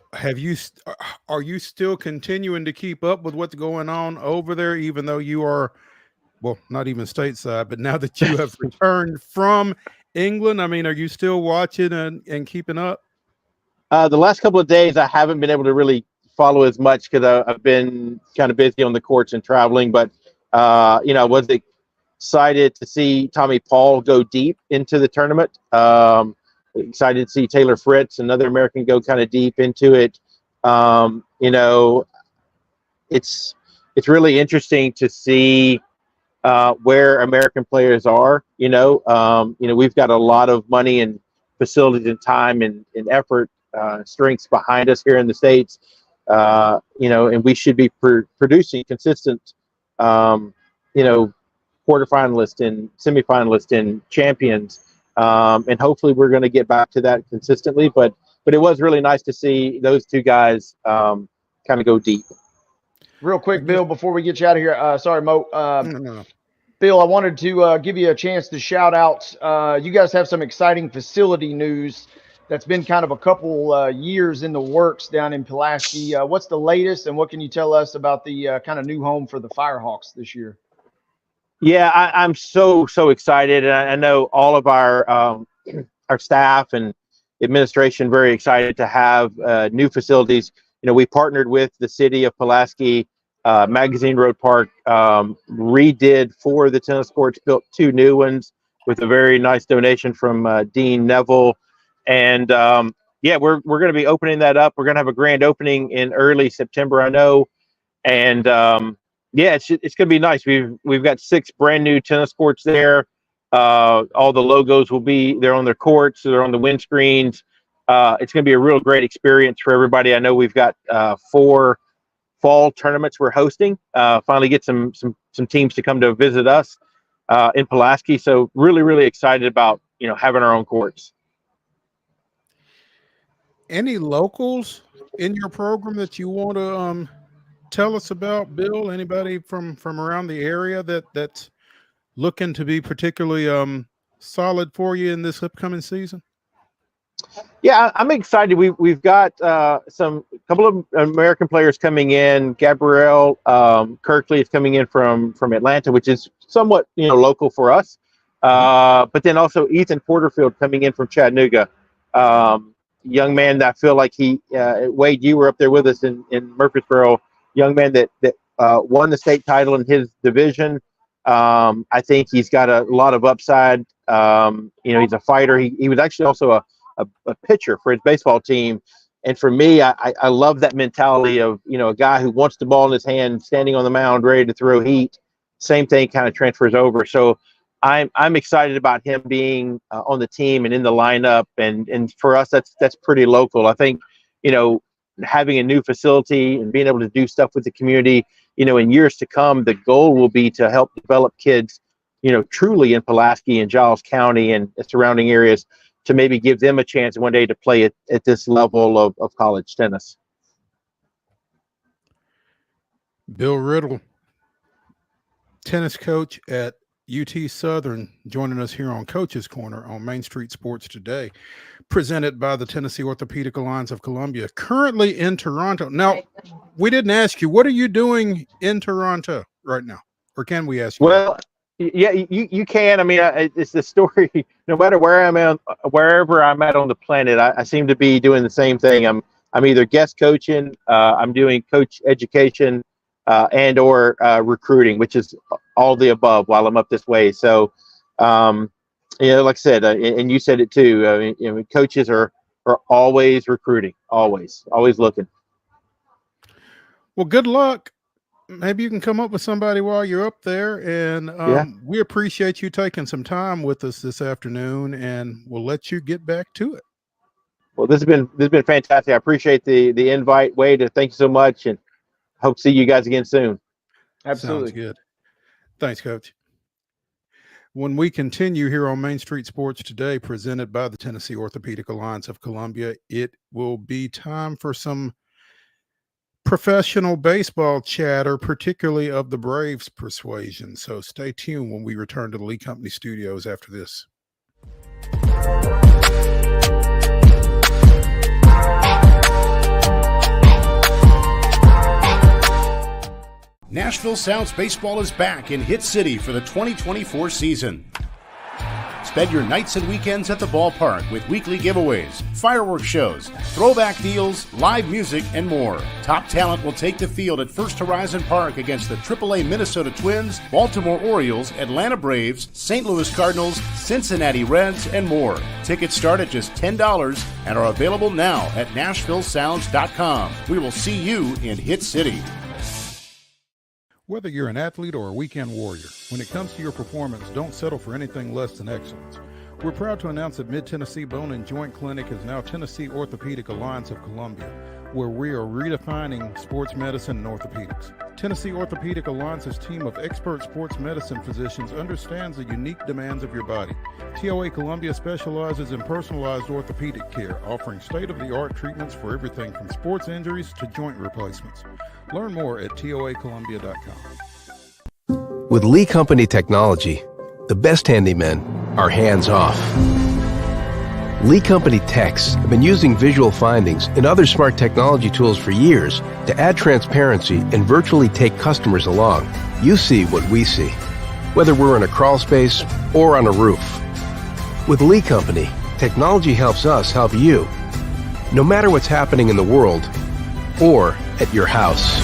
you still continuing to keep up with what's going on over there, even though you are, well, not even stateside, but now that you have returned from England? I mean, are you still watching and keeping up? The last couple of days, I haven't been able to really follow as much because I've been kind of busy on the courts and traveling. But, I was excited to see Tommy Paul go deep into the tournament. Excited to see Taylor Fritz, another American, go kind of deep into it. It's really interesting to see where American players are. We've got a lot of money and facilities and time and effort, strengths behind us here in the States. And we should be producing consistent, quarterfinalists and semifinalists and champions. And hopefully we're going to get back to that consistently. But it was really nice to see those two guys kind of go deep. Real quick, Bill, before we get you out of here, sorry, Mo. No. Bill, I wanted to give you a chance to shout out. You guys have some exciting facility news that's been kind of a couple years in the works down in Pulaski. What's the latest, and what can you tell us about the kind of new home for the Firehawks this year? Yeah, I'm so excited, and I know all of our staff and administration very excited to have new facilities. We partnered with the city of Pulaski. Magazine Road Park redid 4 of the tennis courts, built 2 new ones with a very nice donation from Dean Neville. And we're going to be opening that up. We're going to have a grand opening in early September, I know. And it's going to be nice. We've got 6 brand new tennis courts there. All the logos will be there on their courts. So they're on the windscreens. It's going to be a real great experience for everybody. I know we've got 4 fall tournaments we're hosting. Finally get some teams to come to visit us in Pulaski. So really excited about having our own courts. Any locals in your program that you want to tell us about, Bill? Anybody from around the area that's looking to be particularly solid for you in this upcoming season? Yeah, I'm excited. We've got a couple of American players coming in. Gabrielle Kirkley is coming in from Atlanta, which is somewhat local for us. But then also Ethan Porterfield coming in from Chattanooga. Young man that I feel like Wade, you were up there with us in Murfreesboro. Young man that won the state title in his division. I think he's got a lot of upside. He's a fighter. He was actually also a pitcher for his baseball team. And for me, I love that mentality of, a guy who wants the ball in his hand, standing on the mound, ready to throw heat. same thing kind of transfers over. So I'm excited about him being on the team and in the lineup. And for us, that's pretty local. I think, having a new facility and being able to do stuff with the community, in years to come, the goal will be to help develop kids, truly in Pulaski and Giles County and surrounding areas, to maybe give them a chance one day to play at this level of college tennis. Bill Riddle, tennis coach at UT Southern, joining us here on Coach's Corner on Main Street Sports Today, presented by the Tennessee Orthopedic Alliance of Columbia, currently in Toronto. Now, we didn't ask you, what are you doing in Toronto right now? Or can we ask you? Well, yeah, you can. I mean, it's the story. No matter where I'm at, wherever I'm at on the planet, I seem to be doing the same thing. I'm either guest coaching, I'm doing coach education, and or recruiting, which is all the above while I'm up this way. So, like I said, and you said it too. I mean, coaches are always recruiting, always looking. Well, good luck. Maybe you can come up with somebody while you're up there, and we appreciate you taking some time with us this afternoon, and we'll let you get back to it. Well, this has been fantastic. I appreciate the invite, Wade. Thank you so much, and hope to see you guys again soon. Absolutely. Sounds good. Thanks, Coach. When we continue here on Main Street Sports Today, presented by the Tennessee Orthopedic Alliance of Columbia, it will be time for some professional baseball chatter, particularly of the Braves persuasion. So stay tuned when we return to the Lee Company studios after this. Nashville Sounds Baseball is back in Hit City for the 2024 season. Spend your nights and weekends at the ballpark with weekly giveaways, fireworks shows, throwback deals, live music, and more. Top talent will take the field at First Horizon Park against the AAA Minnesota Twins, Baltimore Orioles, Atlanta Braves, St. Louis Cardinals, Cincinnati Reds, and more. Tickets start at just $10 and are available now at NashvilleSounds.com. We will see you in Hit City. Whether you're an athlete or a weekend warrior, when it comes to your performance, don't settle for anything less than excellence. We're proud to announce that Mid-Tennessee Bone and Joint Clinic is now Tennessee Orthopedic Alliance of Columbia, where we are redefining sports medicine and orthopedics. Tennessee Orthopedic Alliance's team of expert sports medicine physicians understands the unique demands of your body. TOA Columbia specializes in personalized orthopedic care, offering state-of-the-art treatments for everything from sports injuries to joint replacements. Learn more at toacolumbia.com. With Lee Company technology, the best handymen are hands-off. Lee Company techs have been using visual findings and other smart technology tools for years to add transparency and virtually take customers along. You see what we see, whether we're in a crawl space or on a roof. With Lee Company, technology helps us help you, no matter what's happening in the world or at your house.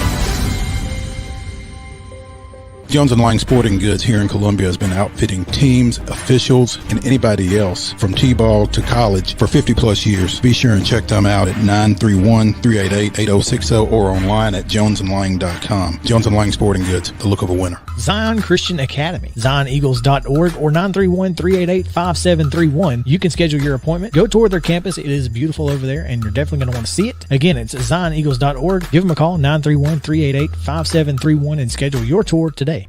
Jones & Lang Sporting Goods here in Columbia has been outfitting teams, officials, and anybody else from T-ball to college for 50 plus years. Be sure and check them out at 931-388-8060 or online at jonesandlang.com. Jones & Lang Sporting Goods, the look of a winner. Zion Christian Academy, zioneagles.org or 931-388-5731. You can schedule your appointment. Go tour their campus. It is beautiful over there, and you're definitely going to want to see it. Again, it's zioneagles.org. Give them a call, 931-388-5731, and schedule your tour today.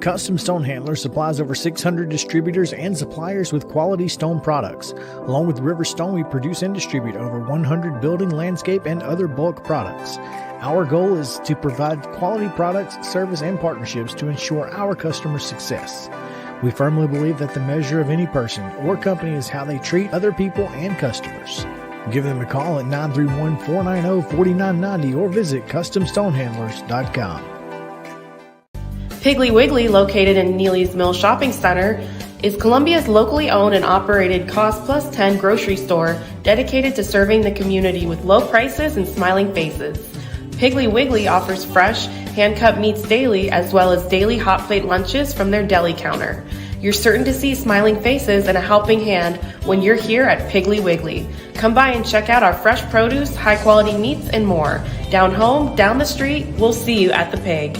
Custom Stone Handler supplies over 600 distributors and suppliers with quality stone products. Along with River Stone, we produce and distribute over 100 building, landscape, and other bulk products. Our goal is to provide quality products, service, and partnerships to ensure our customers' success. We firmly believe that the measure of any person or company is how they treat other people and customers. Give them a call at 931-490-4990 or visit CustomStonehandlers.com. Piggly Wiggly, located in Neely's Mill Shopping Center, is Columbia's locally owned and operated Cost Plus 10 grocery store dedicated to serving the community with low prices and smiling faces. Piggly Wiggly offers fresh, hand-cut meats daily as well as daily hot plate lunches from their deli counter. You're certain to see smiling faces and a helping hand when you're here at Piggly Wiggly. Come by and check out our fresh produce, high-quality meats, and more. Down home, down the street, we'll see you at the Pig.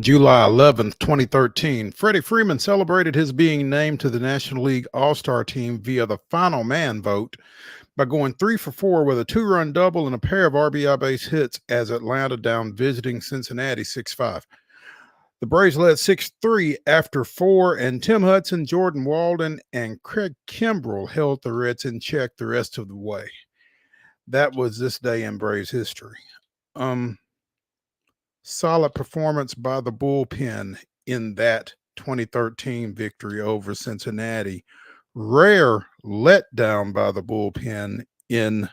July 11th, 2013, Freddie Freeman celebrated his being named to the National League All-Star team via the final man vote by going 3 for 4 with a 2-run double and a pair of RBI base hits as Atlanta down visiting Cincinnati 6-5. The Braves led 6-3 after 4, and Tim Hudson, Jordan Walden, and Craig Kimbrell held the Reds in check the rest of the way. That was this day in Braves history. Solid performance by the bullpen in that 2013 victory over Cincinnati. Rare letdown by the bullpen in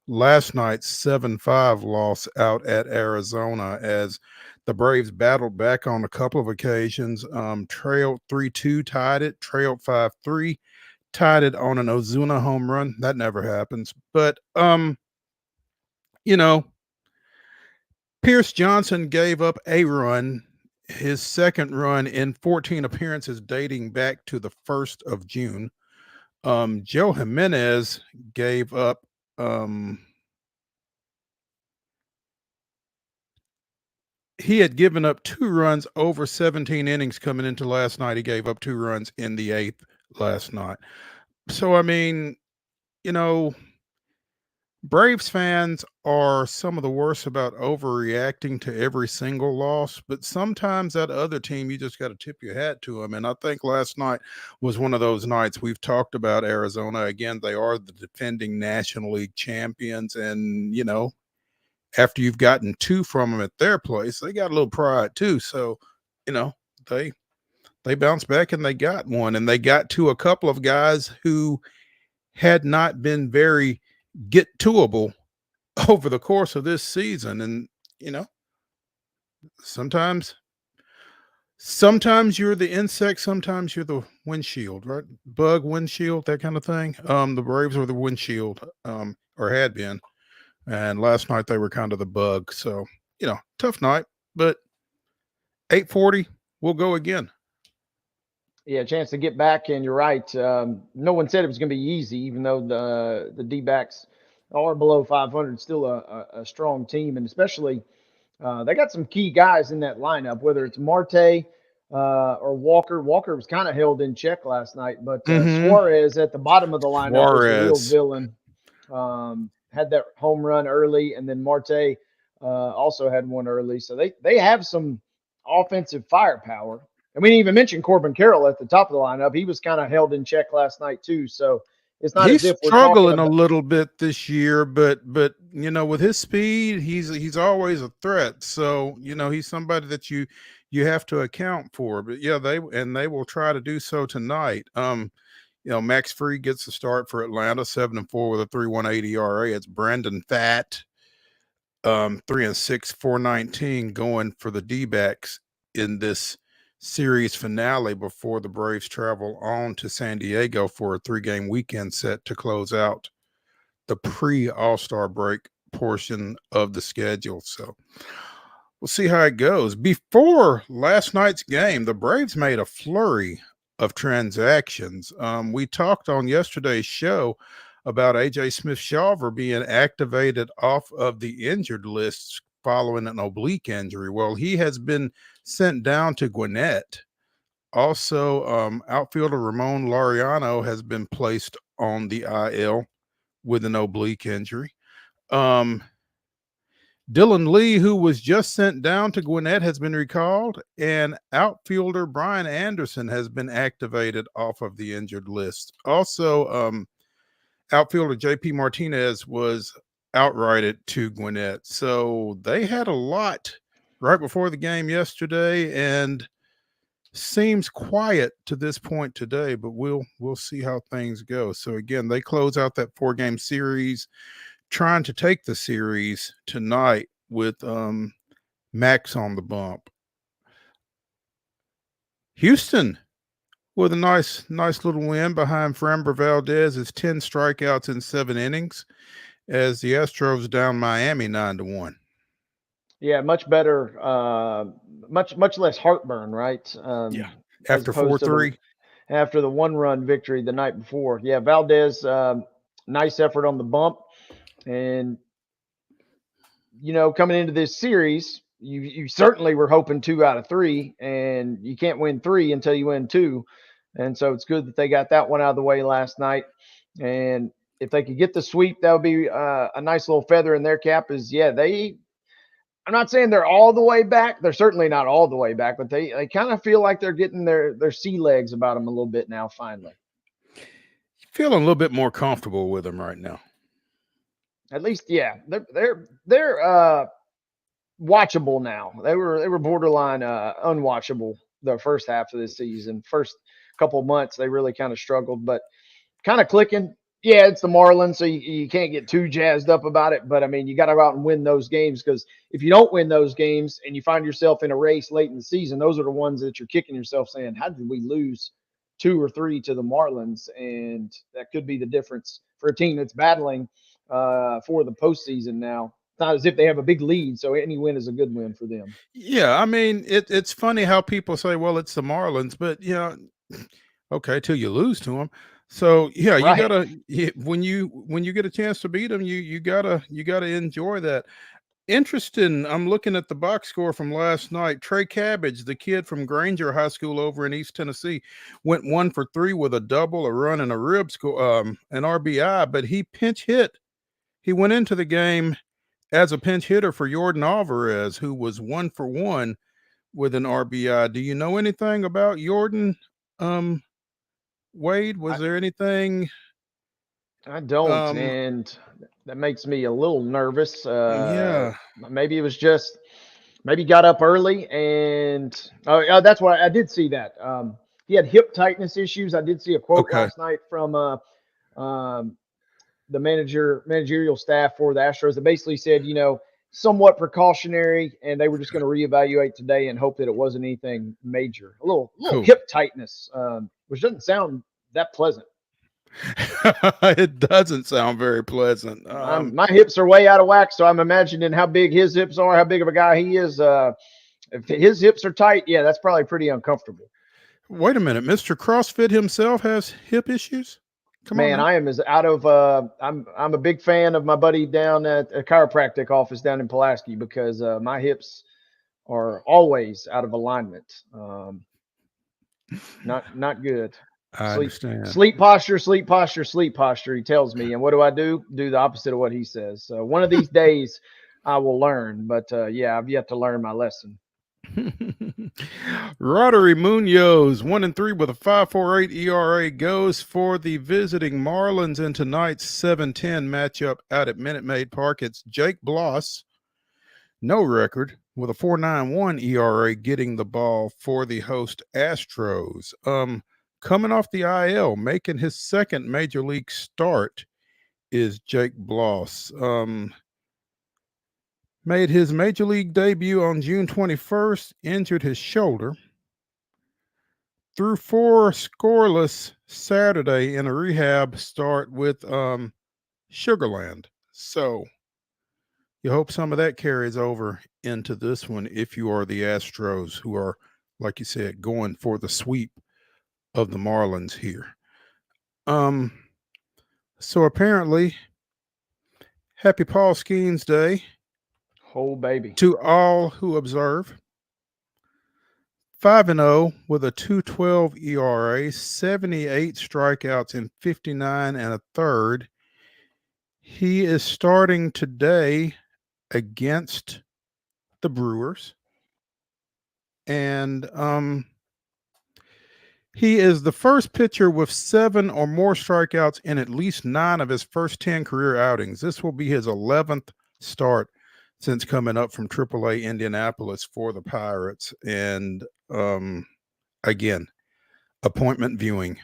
last night's 7-5 loss out at Arizona as the Braves battled back on a couple of occasions, trailed 3-2, tied it, trailed 5-3, tied it on an Ozuna home run. That never happens. But, Pierce Johnson gave up a run, his second run in 14 appearances dating back to the 1st of June. Joe Jimenez gave up he had given up 2 runs over 17 innings coming into last night. He gave up 2 runs in the 8th last night. So, I mean, Braves fans are some of the worst about overreacting to every single loss, but sometimes that other team, you just got to tip your hat to them. And I think last night was one of those nights. We've talked about Arizona. Again, they are the defending National League champions. And, after you've gotten 2 from them at their place, they got a little pride too. So, they bounced back and they got one. And they got to a couple of guys who had not been very get toable over the course of this season. And sometimes you're the insect, sometimes you're the windshield, right? Bug, windshield, that kind of thing. The Braves were the windshield, or had been, and last night they were kind of the bug. So tough night, but 8:40 we'll go again. Yeah, a chance to get back, and you're right. No one said it was going to be easy, even though the D-backs are below 500, still a strong team, and especially they got some key guys in that lineup, whether it's Marte or Walker. Walker was kind of held in check last night, but Suarez at the bottom of the lineup was the real villain. Had that home run early, and then Marte also had one early. So they have some offensive firepower. And we didn't even mention Corbin Carroll at the top of the lineup. He was kind of held in check last night too. So it's not as if we're struggling a little bit this year, but with his speed, he's always a threat. So he's somebody that you have to account for. But yeah, they will try to do so tonight. Max Fried gets the start for Atlanta, 7-4 with a 3.18 ERA. It's Brandon Pfaadt, 3-6, 4.19 going for the D-backs in this series finale before the Braves travel on to San Diego for a 3-game weekend set to close out the pre-All-Star break portion of the schedule. So we'll see how it goes. Before last night's game, the Braves made a flurry of transactions. We talked on yesterday's show about A.J. Smith-Shawver being activated off of the injured list following an oblique injury. Well, he has been sent down to Gwinnett. Also, outfielder Ramon Laureano has been placed on the IL with an oblique injury. Dylan Lee, who was just sent down to Gwinnett, has been recalled, and outfielder Brian Anderson has been activated off of the injured list. Also, outfielder J.P. Martinez was outrighted to Gwinnett. So they had a lot right before the game yesterday, and seems quiet to this point today, but we'll see how things go. So again, they close out that 4-game series, trying to take the series tonight with Max on the bump. Houston with a nice little win behind Framber Valdez. It's 10 strikeouts in 7 innings as the Astros down Miami 9-1. Yeah, much better, much less heartburn, right? Yeah, after 4-3. After the 1-run victory the night before. Yeah, Valdez, nice effort on the bump. And, coming into this series, you certainly were hoping 2 out of 3, and you can't win 3 until you win 2. And so it's good that they got that one out of the way last night. And if they could get the sweep, that would be a nice little feather in their cap. I'm not saying they're all the way back. They're certainly not all the way back, but they kind of feel like they're getting their sea legs about them a little bit now, finally. Feeling a little bit more comfortable with them right now. At least, yeah, they're watchable now. They were borderline unwatchable the first half of this season. First couple of months, they really kind of struggled, but kind of clicking. Yeah, it's the Marlins, so you can't get too jazzed up about it. But I mean, you got to go out and win those games, because if you don't win those games and you find yourself in a race late in the season, those are the ones that you're kicking yourself saying, how did we lose 2 or 3 to the Marlins? And that could be the difference for a team that's battling for the postseason now. It's not as if they have a big lead, so any win is a good win for them. Yeah, I mean, it's funny how people say, well, it's the Marlins, but okay, till you lose to them. So yeah, Right. you gotta when you get a chance to beat them, you gotta enjoy that. Interesting. I'm looking at the box score from last night. Trey Cabbage, the kid from Granger High School over in East Tennessee, went 1 for 3 with a double, a run, and a rib score, an RBI. But he pinch hit. He went into the game as a pinch hitter for Jordan Alvarez, who was 1 for 1 with an RBI. Do you know anything about Jordan? Wade, was there anything? I don't, and that makes me a little nervous. Yeah. Maybe it was just maybe got up early, and that's why I did see that. He had hip tightness issues. I did see a quote Okay. last night from the managerial staff for the Astros that basically said, somewhat precautionary, and they were just going to reevaluate today and hope that it wasn't anything major. A little Cool. hip tightness, which doesn't sound that pleasant. It doesn't sound very pleasant. My hips are way out of whack, so I'm imagining how big his hips are, how big of a guy he is. If his hips are tight, yeah, that's probably pretty uncomfortable. Wait a minute, Mr. CrossFit himself has hip issues? Come Man, on, I am as out of I'm a big fan of my buddy down at a chiropractic office down in Pulaski, because my hips are always out of alignment. Not good. I understand. Sleep posture, sleep posture, sleep posture, he tells me. And what do? Do the opposite of what he says. So one of these days I will learn. But yeah, I've yet to learn my lesson. Roddery Munoz, 1-3 with a 5.48 ERA, goes for the visiting Marlins in tonight's 7-10 matchup out at Minute Maid Park. It's Jake Bloss, no record, with a 4.91 ERA, getting the ball for the host Astros. Coming off the IL, making his second major league start, is Jake Bloss. Made his major league debut on June 21st, injured his shoulder. Threw 4 scoreless Saturday in a rehab start with Sugarland. So you hope some of that carries over into this one if you are the Astros, who are, like you said, going for the sweep of the Marlins here. So apparently, happy Paul Skeens Day. Oh, baby. To all who observe. 5-0 with a 2.12 ERA, 78 strikeouts in 59 and a third. He is starting today against the Brewers. And he is the first pitcher with 7 or more strikeouts in at least 9 of his first 10 career outings. This will be his 11th start since coming up from AAA Indianapolis for the Pirates. And again, appointment viewing.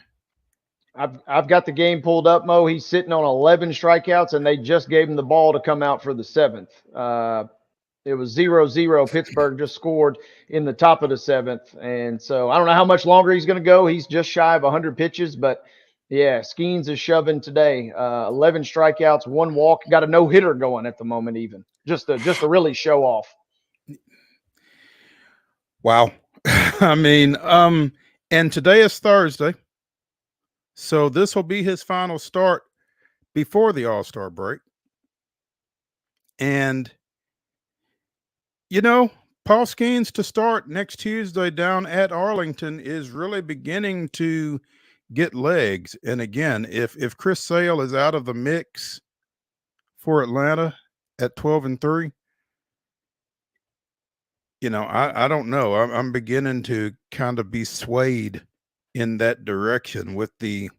I've got the game pulled up, Mo. He's sitting on 11 strikeouts, and they just gave him the ball to come out for the 7th. It was 0-0. Pittsburgh just scored in the top of the 7th. And so I don't know how much longer he's going to go. He's just shy of 100 pitches, but yeah, Skeens is shoving today. 11 strikeouts, 1 walk. Got a no-hitter going at the moment, even just to really show off. Wow. I mean, and today is Thursday, so this will be his final start before the All-Star break. And Paul Skeens to start next Tuesday down at Arlington is really beginning to get legs. And again, if Chris Sale is out of the mix for Atlanta at 12-3, I don't know. I'm beginning to kind of be swayed in that direction with the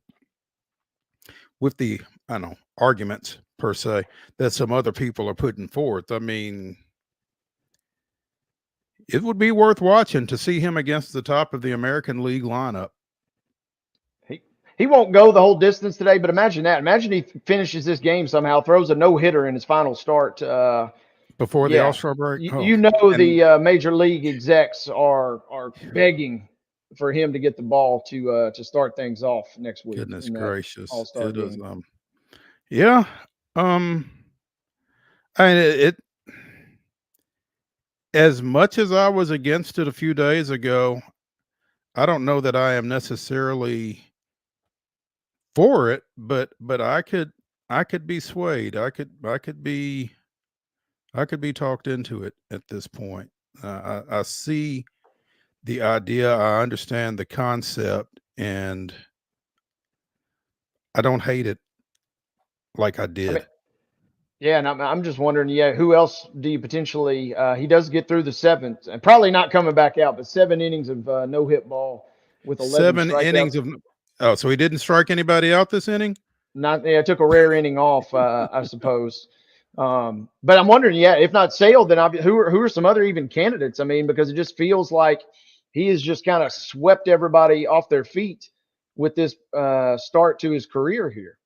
I don't know, arguments per se that some other people are putting forth. I mean, it would be worth watching to see him against the top of the American League lineup. He won't go the whole distance today, but imagine that. Imagine he finishes this game somehow, throws a no-hitter in his final start. Before the All-Star break? The major league execs are begging for him to get the ball to start things off next week. Goodness gracious. All-Star It is, game. yeah. I mean, it as much as I was against it a few days ago, I don't know that I am necessarily for it, but I could be swayed. I could be talked into it at this point. I see the idea, I understand the concept, and I don't hate it like I did. Yeah, and I'm just wondering, who else do you potentially he does get through the seventh, and probably not coming back out, but 7 innings of no-hit ball with 11 strikeouts. Innings of so he didn't strike anybody out this inning? Took a rare inning off, I suppose. But I'm wondering, if not Sale, then who are some other even candidates? I mean, because it just feels like he has just kind of swept everybody off their feet with this start to his career here.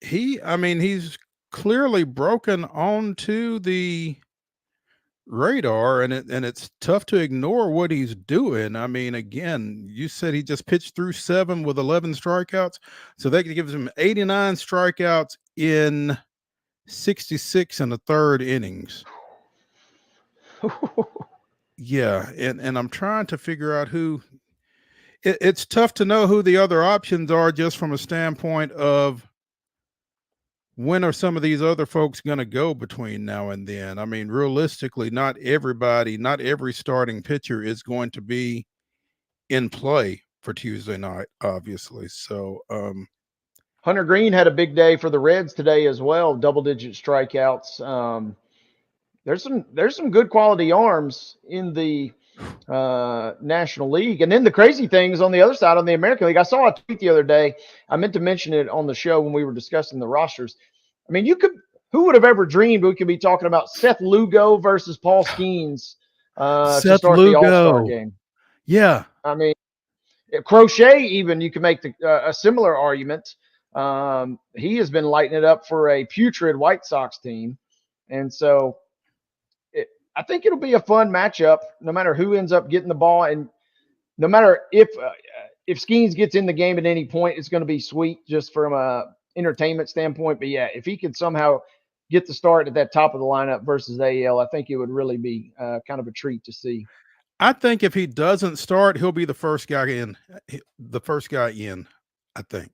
He's clearly broken onto the radar, and it's tough to ignore what he's doing. I mean, again, you said he just pitched through 7 with 11 strikeouts, so that gives him 89 strikeouts in 66 and a third innings. Yeah, and I'm trying to figure out who. It's tough to know who the other options are, just from a standpoint of when are some of these other folks going to go between now and then? I mean, realistically, not every starting pitcher is going to be in play for Tuesday night, obviously. So, Hunter Green had a big day for the Reds today as well, double-digit strikeouts. There's some good quality arms in the National League. And then the crazy thing is on the other side, on the American League, I saw a tweet the other day. I meant to mention it on the show when we were discussing the rosters. I mean, who would have ever dreamed we could be talking about Seth Lugo versus Paul Skeens to start the All-Star game? Yeah. I mean, Crochet, even, you can make a similar argument. He has been lighting it up for a putrid White Sox team. And so I think it'll be a fun matchup no matter who ends up getting the ball. And no matter if Skeens gets in the game at any point, it's going to be sweet just from a entertainment standpoint. But if he could somehow get the start at that top of the lineup versus AL, I think it would really be kind of a treat to see. I think if he doesn't start, he'll be the first guy in. I think.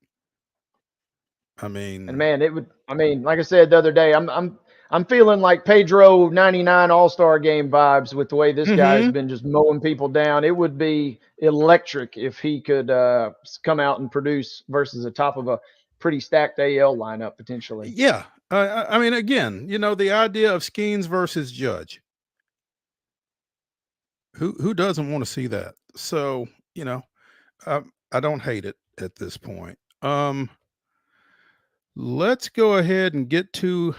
I mean, and man, it would. I mean, like I said the other day, I'm feeling like Pedro 99 All-Star game vibes with the way this guy has been just mowing people down. It would be electric if he could come out and produce versus the top of a pretty stacked AL lineup potentially. Yeah. I mean, again, the idea of Skeens versus Judge. Who doesn't want to see that? So, I don't hate it at this point. Let's go ahead and get to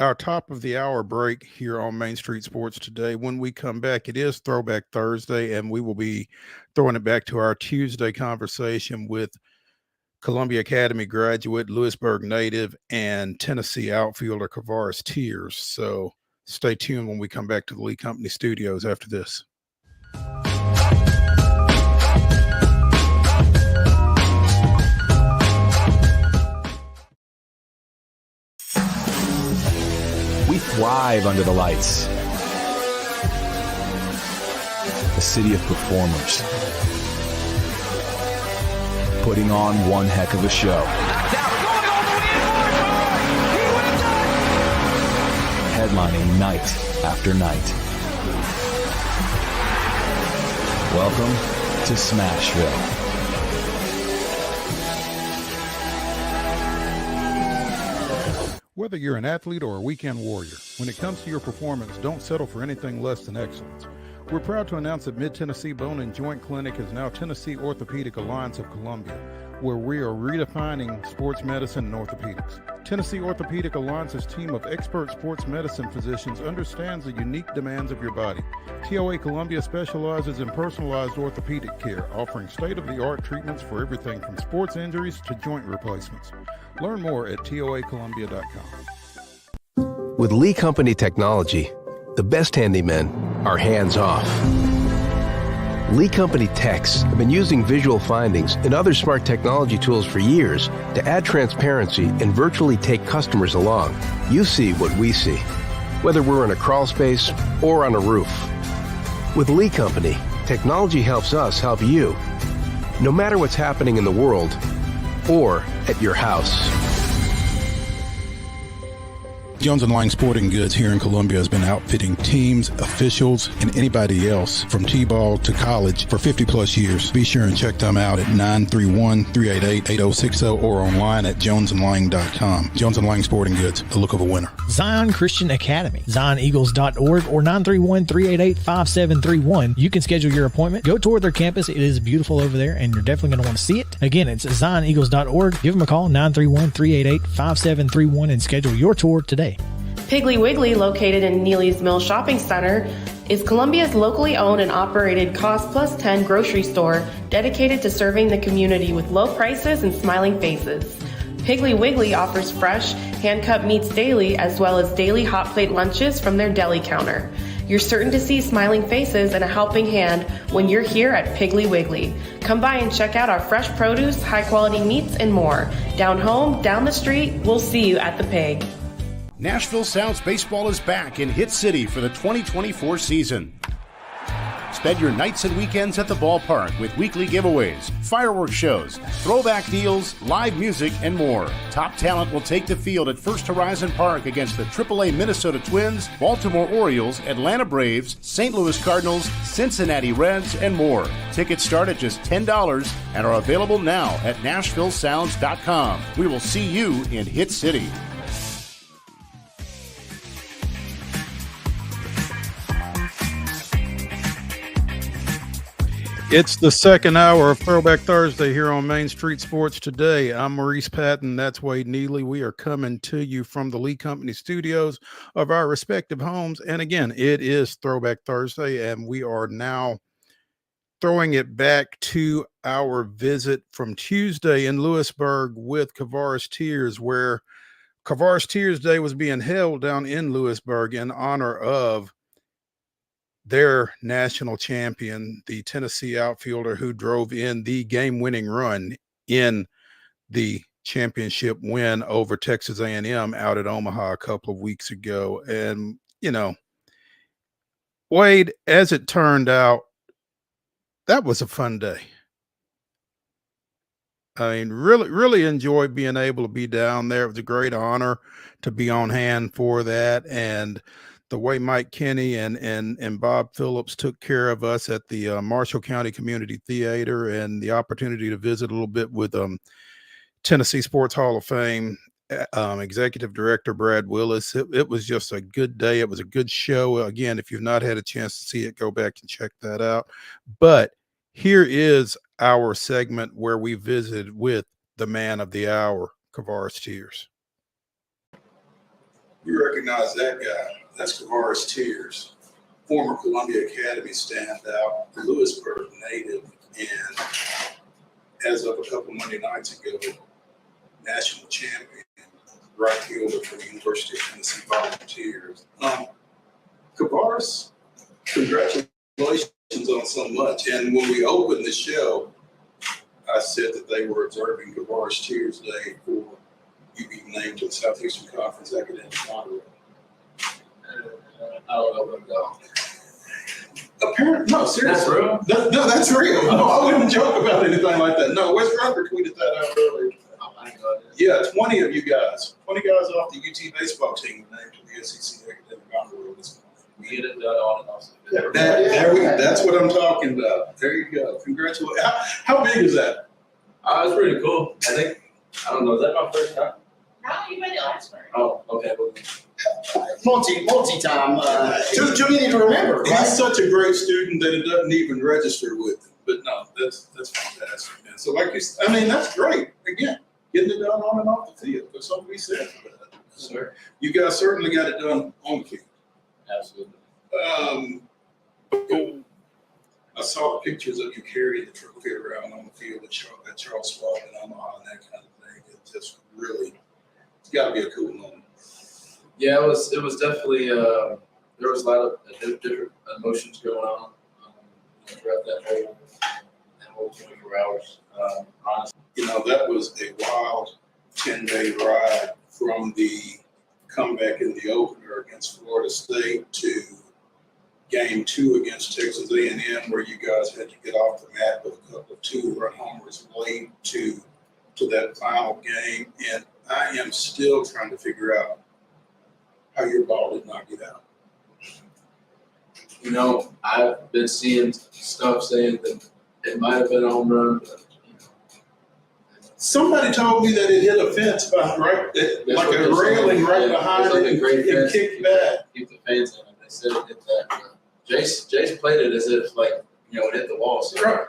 our top of the hour break here on Main Street Sports Today. When we come back, it is Throwback Thursday, and we will be throwing it back to our Tuesday conversation with Columbia Academy graduate, Lewisburg native, and Tennessee outfielder KAVARES Tears. So stay tuned when we come back to the Lee Company studios after this. We thrive under the lights. A city of performers, putting on one heck of a show. Headlining night after night. Welcome to Smashville. Whether you're an athlete or a weekend warrior, when it comes to your performance, don't settle for anything less than excellence. We're proud to announce that Mid-Tennessee Bone and Joint Clinic is now Tennessee Orthopedic Alliance of Columbia, where we are redefining sports medicine and orthopedics. Tennessee Orthopedic Alliance's team of expert sports medicine physicians understands the unique demands of your body. TOA Columbia specializes in personalized orthopedic care, offering state-of-the-art treatments for everything from sports injuries to joint replacements. Learn more at toacolumbia.com. With Lee Company technology, the best handymen are hands-off. Lee Company techs have been using visual findings and other smart technology tools for years to add transparency and virtually take customers along. You see what we see, whether we're in a crawl space or on a roof. With Lee Company, technology helps us help you, no matter what's happening in the world or at your house. Jones & Lang Sporting Goods here in Columbia has been outfitting teams, officials, and anybody else from T-ball to college for 50 plus years. Be sure and check them out at 931-388-8060 or online at jonesandlang.com. Jones & Lang Sporting Goods, the look of a winner. Zion Christian Academy, zioneagles.org or 931-388-5731. You can schedule your appointment. Go tour their campus. It is beautiful over there, and you're definitely going to want to see it. Again, it's zioneagles.org. Give them a call, 931-388-5731, and schedule your tour today. Piggly Wiggly, located in Neely's Mill Shopping Center, is Columbia's locally owned and operated Cost Plus 10 grocery store dedicated to serving the community with low prices and smiling faces. Piggly Wiggly offers fresh, hand-cut meats daily as well as daily hot plate lunches from their deli counter. You're certain to see smiling faces and a helping hand when you're here at Piggly Wiggly. Come by and check out our fresh produce, high-quality meats, and more. Down home, down the street, we'll see you at the Pig. Nashville Sounds Baseball is back in Hit City for the 2024 season. Spend your nights and weekends at the ballpark with weekly giveaways, fireworks shows, throwback deals, live music, and more. Top talent will take the field at First Horizon Park against the AAA Minnesota Twins, Baltimore Orioles, Atlanta Braves, St. Louis Cardinals, Cincinnati Reds, and more. Tickets start at just $10 and are available now at NashvilleSounds.com. We will see you in Hit City. It's the second hour of Throwback Thursday here on Main Street Sports Today. I'm Maurice Patton. That's Wade Neely. We are coming to you from the Lee Company studios of our respective homes. And again, it is Throwback Thursday, and we are now throwing it back to our visit from Tuesday in Lewisburg with KAVARES Tears, where KAVARES Tears Day was being held down in Lewisburg in honor of their national champion, the Tennessee outfielder who drove in the game-winning run in the championship win over Texas A&M out at Omaha a couple of weeks ago. And, you know, Wade, as it turned out, that was a fun day. I mean, really enjoyed being able to be down there. It was a great honor to be on hand for that. And the way Mike Kenny and Bob Phillips took care of us at the Marshall County Community Theater, and the opportunity to visit a little bit with Tennessee Sports Hall of Fame Executive Director Brad Willis. It was just a good day. It was a good show. Again, if you've not had a chance to see it, go back and check that out. But here is our segment where we visited with the man of the hour, KAVARES Tears. You recognize that guy. That's KAVARES Tears, former Columbia Academy standout, Lewisburg native, and as of a couple Monday nights ago, national champion, right fielder for the University of Tennessee Volunteers. KAVARES, congratulations on so much. And when we opened the show, I said that they were observing KAVARES Tears Day for you being named to the Southeastern Conference Academic Honor. I don't know about that. Apparently, no, seriously. That's real? No, that's real. No, I wouldn't joke about anything like that. No, Wes Rucker tweeted that out earlier. Oh my God. Yeah, 20 of you guys, 20 guys off the UT baseball team were named to the SEC Academic Honor Roll this month. We get it done on and off. That's what I'm talking about. There you go. Congratulations. How big is that? It's pretty cool. I don't know, is that my first time? No, you made it last year. Oh, okay. Well, multi-time. Too many to remember. Right? He's such a great student that it doesn't even register with him. But no, that's fantastic, man. So like you said, I mean, that's great. Again, getting it done on and off the field. There's something to be said for that. sir. You guys certainly got it done on the field. Absolutely. I saw the pictures of you carrying the trophy around on the field at Charles Schwab and Omaha and that kind of thing. It just really, it's got to be a cool moment. Yeah, it was definitely, there was a lot of different emotions going on throughout that whole 24 hours. Honestly. You know, that was a wild 10-day ride from the comeback in the opener against Florida State to Game 2 against Texas A&M, where you guys had to get off the mat with a couple of 2-run homers late to that final game. And I am still trying to figure out how your ball did not get out. You know, I've been seeing stuff saying that it might have been a home run, but somebody told me that it hit a fence behind, like a railing right behind it, and kicked back. Keep the fans in it. They said it hit that. Jace played it as if, like, you know, it hit the wall. So right.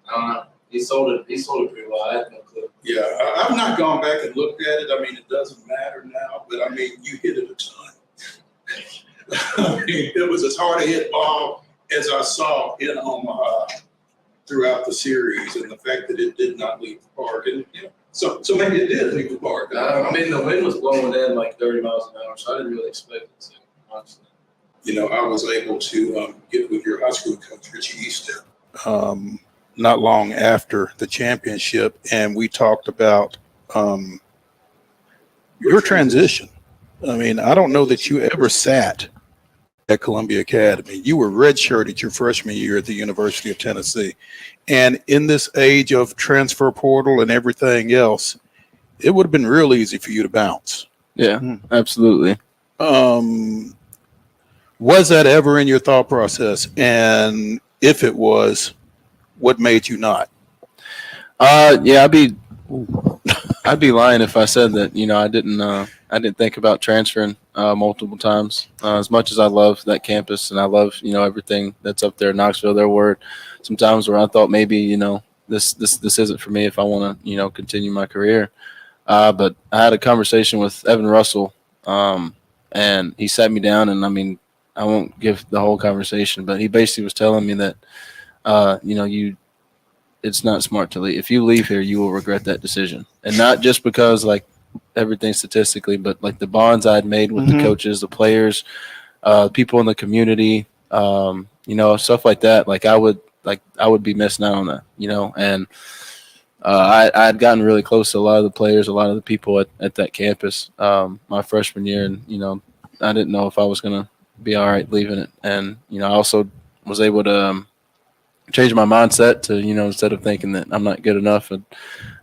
I don't know. He sold it pretty well. I had no clue. Yeah, I've not gone back and looked at it. I mean, it doesn't matter now, but I mean, you hit it a ton. I mean, it was as hard a hit ball as I saw in Omaha throughout the series, and the fact that it did not leave the park, and so maybe it did leave the park. I mean, the wind was blowing in like 30 miles an hour, so I didn't really expect it to, honestly. You know, I was able to get with your high school coach, Richie Easton, not long after the championship, and we talked about your transition. I mean, I don't know that you ever sat at Columbia Academy. You were redshirted your freshman year at the University of Tennessee. And in this age of transfer portal and everything else, it would have been real easy for you to bounce. Yeah, absolutely. Was that ever in your thought process? And if it was, what made you not? Yeah, I'd be lying if I said that, you know, I didn't think about transferring multiple times. As much as I love that campus and I love, you know, everything that's up there in Knoxville, there were some times where I thought maybe, you know, this isn't for me if I want to, you know, continue my career. But I had a conversation with Evan Russell, and he sat me down, and I mean, I won't give the whole conversation, but he basically was telling me that, you know, it's not smart to leave. If you leave here, you will regret that decision. And not just because, like, everything statistically, but like the bonds I'd made with the coaches, the players, people in the community, you know, stuff like that. Like I would be missing out on that, you know. And I had gotten really close to a lot of the players, a lot of the people at that campus my freshman year, and you know, I didn't know if I was gonna be all right leaving it. And you know, I also was able to change my mindset to, you know, instead of thinking that I'm not good enough, and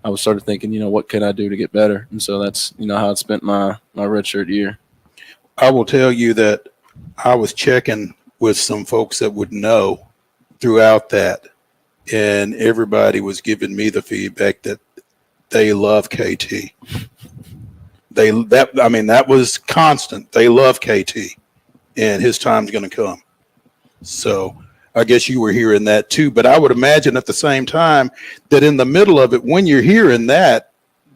I was started thinking, you know, what can I do to get better? And so that's, you know, how I spent my redshirt year. I will tell you that I was checking with some folks that would know throughout that, and everybody was giving me the feedback that they love KT. That was constant. They love KT, and his time's going to come. So I guess you were hearing that too, but I would imagine at the same time that in the middle of it, when you're hearing that,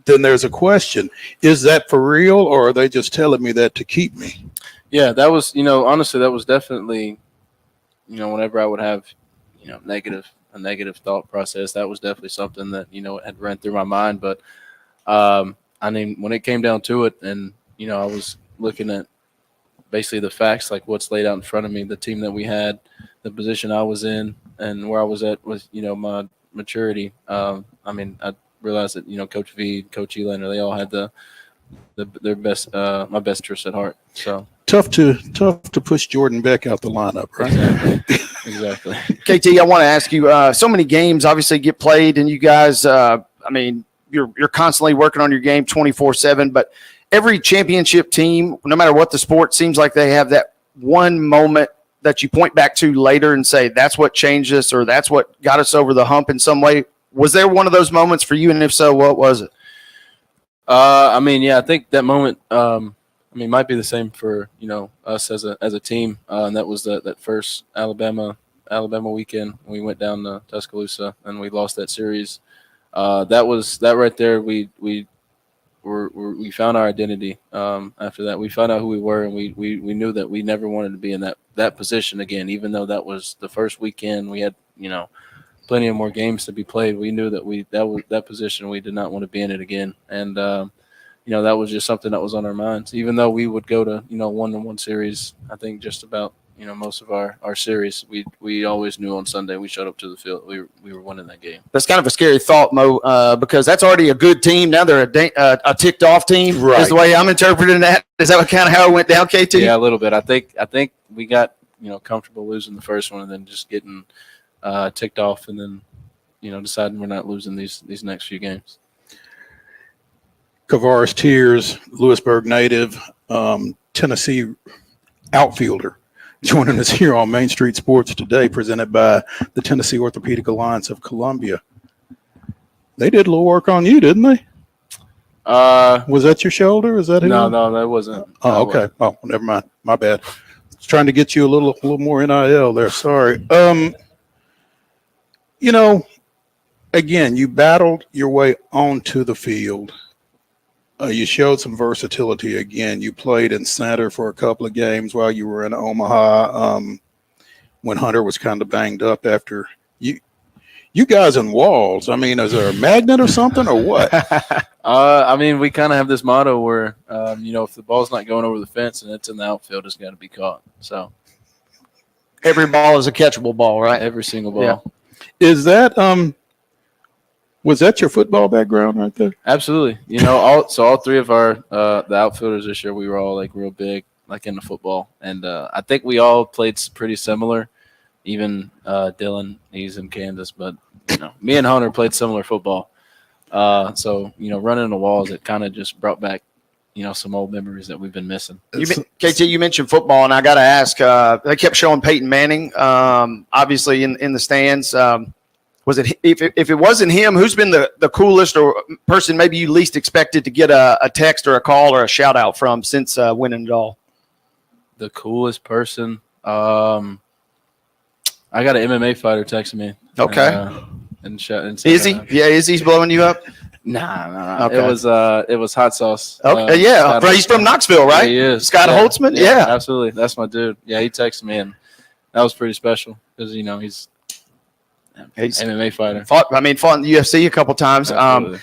then there's a question: is that for real, or are they just telling me that to keep me? Yeah, that was, you know, honestly, that was definitely, you know, whenever I would have, you know, a negative thought process, that was definitely something that, you know, had ran through my mind. But I mean, when it came down to it, and you know, I was looking at basically the facts, like what's laid out in front of me, the team that we had, the position I was in, and where I was at with, you know, my maturity. I mean, I realized that, you know, Coach V, Coach Elander, they all had their best, my best interests at heart. So tough to push Jordan Beck out the lineup, right? Exactly. KT, I want to ask you, so many games obviously get played, and you guys, I mean, you're constantly working on your game 24/7, but every championship team, no matter what the sport, seems like they have that one moment that you point back to later and say, that's what changed us, or that's what got us over the hump in some way? Was there one of those moments for you? And if so, what was it? I mean, yeah, I think that moment, might be the same for, us as a team. And that was that first Alabama weekend. We went down to Tuscaloosa and we lost that series. That right there. We found our identity. After that, we found out who we were, and we knew that we never wanted to be in that position again. Even though that was the first weekend, we had plenty of more games to be played. We knew that that position we did not want to be in it again, and that was just something that was on our minds. Even though we would go to 1-1 series, I think just about most of our series, we always knew on Sunday we showed up to the field, we were winning that game. That's kind of a scary thought, Mo, because that's already a good team. Now they're a ticked off team. Right. Is the way I'm interpreting that. Is that kind of how it went down, KT? Yeah, a little bit. I think we got comfortable losing the first one and then just getting ticked off, and then deciding we're not losing these next few games. KAVARES Tears, Lewisburg native, Tennessee outfielder, joining us here on Main Street Sports today, presented by the Tennessee Orthopedic Alliance of Columbia. They did a little work on you, didn't they? Was that your shoulder? Is that him? No, that wasn't. Oh, okay. Oh, never mind. My bad. I was trying to get you a little more NIL there. Sorry. Again, you battled your way onto the field. You showed some versatility again. You played in center for a couple of games while you were in Omaha, when Hunter was kind of banged up after you. You guys in walls. I mean, is there a magnet or something or what? We kind of have this motto where, if the ball's not going over the fence and it's in the outfield, it's got to be caught. So every ball is a catchable ball, right? Every single ball. Yeah. Is that was that your football background right there? Absolutely. All three of our the outfielders this year, we were all like real big, like into football, and I think we all played pretty similar. Even Dylan, he's in Kansas, but me and Hunter played similar football. So running the walls, it kind of just brought back some old memories that we've been missing. KT, you mentioned football, and I got to ask. They kept showing Peyton Manning, obviously in the stands. Was it if it wasn't him, who's been the coolest or person maybe you least expected to get a text or a call or a shout out from since winning it all? The coolest person, I got an MMA fighter texting me. Okay. And Izzy? Yeah, Izzy's blowing you up? Nah. Okay. It was Hot Sauce. Okay, yeah. He's from Knoxville, right? Yeah, he is. Scott Holtzman? Yeah. Absolutely. That's my dude. Yeah, he texted me, and that was pretty special because, he's MMA fighter. Fought in the UFC a couple times. Absolutely.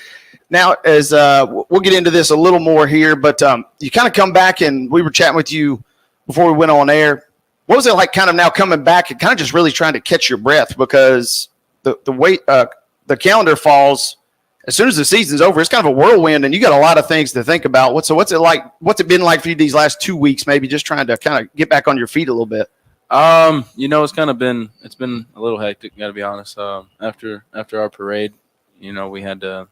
Now, as we'll get into this a little more here, but you kind of come back, and we were chatting with you before we went on air. What was it like kind of now coming back and kind of just really trying to catch your breath, because the way the calendar falls as soon as the season's over, it's kind of a whirlwind, and you got a lot of things to think about. What's it like? What's it been like for you these last 2 weeks, maybe just trying to kind of get back on your feet a little bit? It's been a little hectic, got to be honest. After our parade, we had to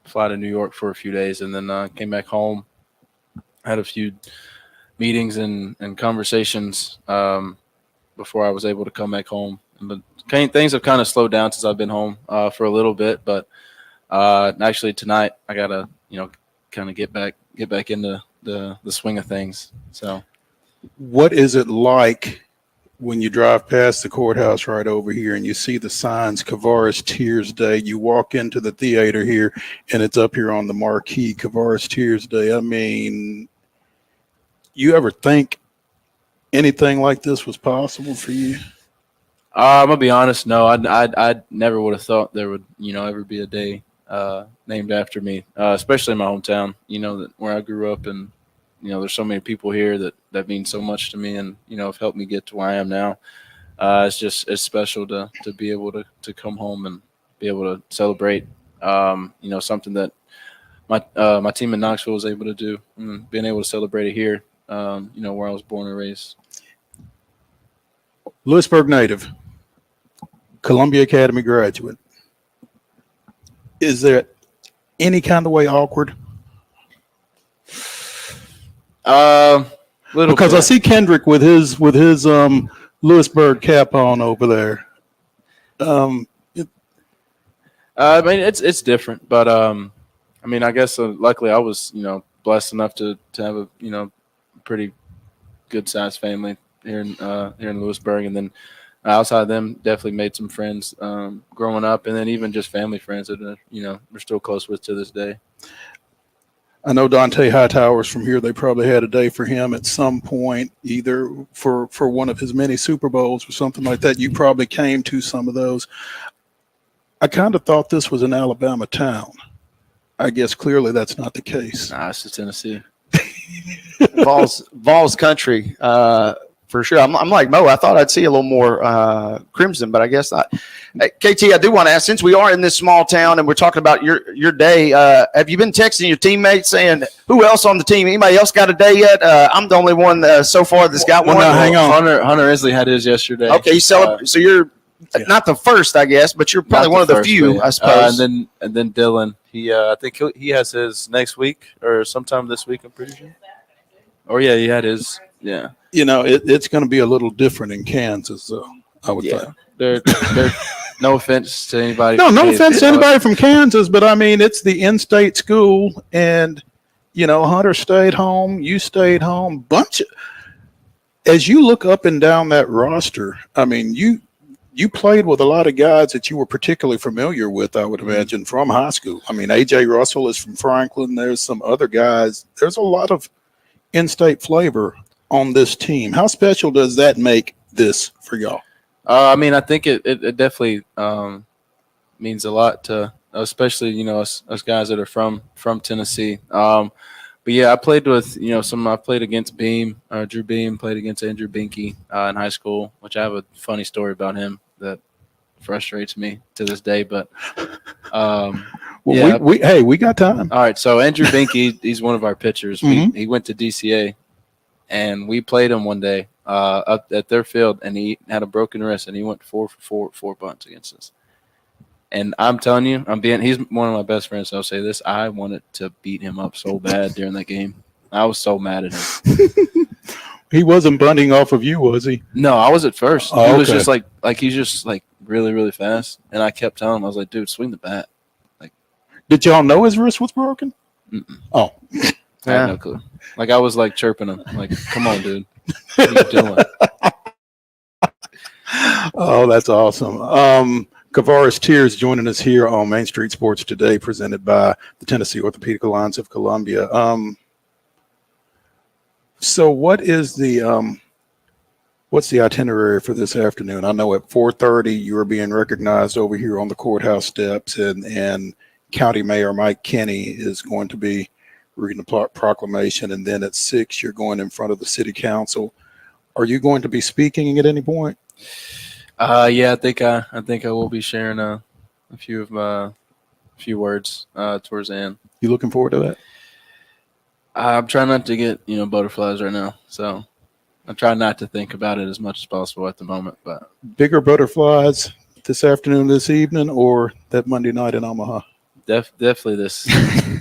fly to New York for a few days, and then came back home, had a few meetings and conversations before I was able to come back home. But things have kind of slowed down since I've been home for a little bit. But actually tonight I gotta kind of get back into the swing of things. So, what is it like when you drive past the courthouse right over here and you see the signs, KAVARES Tears Day? You walk into the theater here and it's up here on the marquee, KAVARES Tears Day. I mean, you ever think anything like this was possible for you? I'm gonna be honest. No, I never would have thought there would, ever be a day named after me, especially in my hometown. That where I grew up, and there's so many people here that mean so much to me, and have helped me get to where I am now. It's special to be able to come home and be able to celebrate. Something that my team in Knoxville was able to do, and being able to celebrate it here. Where I was born and raised. Lewisburg native, Columbia Academy graduate. Is there any kind of way awkward? I Because I see Kendrick with his Lewisburg cap on over there. I mean, it's different, but I mean, I guess luckily I was blessed enough to have a pretty good sized family here in Lewisburg, and then outside of them, definitely made some friends growing up, and then even just family friends that we're still close with to this day. I know Dante Hightower's from here. They probably had a day for him at some point, either for one of his many Super Bowls or something like that. You probably came to some of those. I kind of thought this was an Alabama town. I guess clearly that's not the case. Nah, it's Tennessee. Vols country, for sure. I'm like Mo. I thought I'd see a little more crimson, but I guess not. Hey, KT, I do want to ask, since we are in this small town and we're talking about your day, have you been texting your teammates saying who else on the team? Anybody else got a day yet? I'm the only one so far that's got one. Now, hang on. Hunter Isley had his yesterday. Okay, you celebrate. So you're not the first, I guess, but you're probably one of the few, I suppose. And then Dylan, I think he has his next week or sometime this week. I'm pretty sure. Oh yeah, he had his. Yeah. It's going to be a little different in Kansas, though. I would think. They're no offense to anybody. No offense to anybody from Kansas, but I mean, it's the in-state school, and Hunter stayed home, you stayed home. As you look up and down that roster, I mean, you played with a lot of guys that you were particularly familiar with, I would imagine, from high school. I mean, A.J. Russell is from Franklin. There's some other guys. There's a lot of in-state flavor on this team. How special does that make this for y'all? I mean, I think it definitely means a lot to, especially us guys that are from Tennessee. But yeah, I played with I played against Beam, Drew Beam, played against Andrew Binky in high school, which I have a funny story about him that frustrates me to this day. But we got time. All right, so Andrew Binky, he's one of our pitchers. He went to DCA, and we played him one day up at their field, and he had a broken wrist, and he went 4 for 4 bunts against us. And I'm telling you, he's one of my best friends, so I'll say this. I wanted to beat him up so bad during that game. I was so mad at him. He wasn't bunting off of you, was he? No, I was at first. Oh, he was just like he's just like really, really fast. And I kept telling him, I was like, dude, swing the bat. Did y'all know his wrist was broken? Mm-mm. Oh. I had no clue. Like, I was like chirping him, like, come on, dude. What are you doing? Oh, that's awesome. KAVARES Tears joining us here on Main Street Sports Today, presented by the Tennessee Orthopedic Alliance of Columbia. So what is what's the itinerary for this afternoon? I know at 4:30 you are being recognized over here on the courthouse steps, and County Mayor Mike Kenny is going to be reading the proclamation, and then at 6 you're going in front of the city council. Are you going to be speaking at any point? Yeah, I think I will be sharing a few words towards the end. You looking forward to that? I'm trying not to get butterflies right now, so I'm trying not to think about it as much as possible at the moment. But bigger butterflies this afternoon, this evening, or that Monday night in Omaha? Definitely this.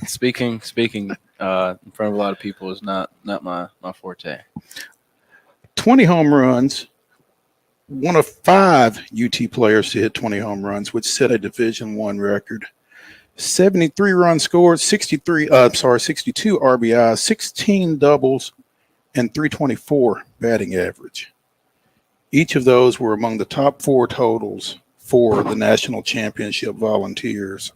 speaking in front of a lot of people is not my forte. 20 home runs. One of 5 UT players to hit 20 home runs, which set a Division I record. 73 runs scored, 62 RBIs, 16 doubles, and 324 batting average. Each of those were among the top 4 totals for the National Championship Volunteers.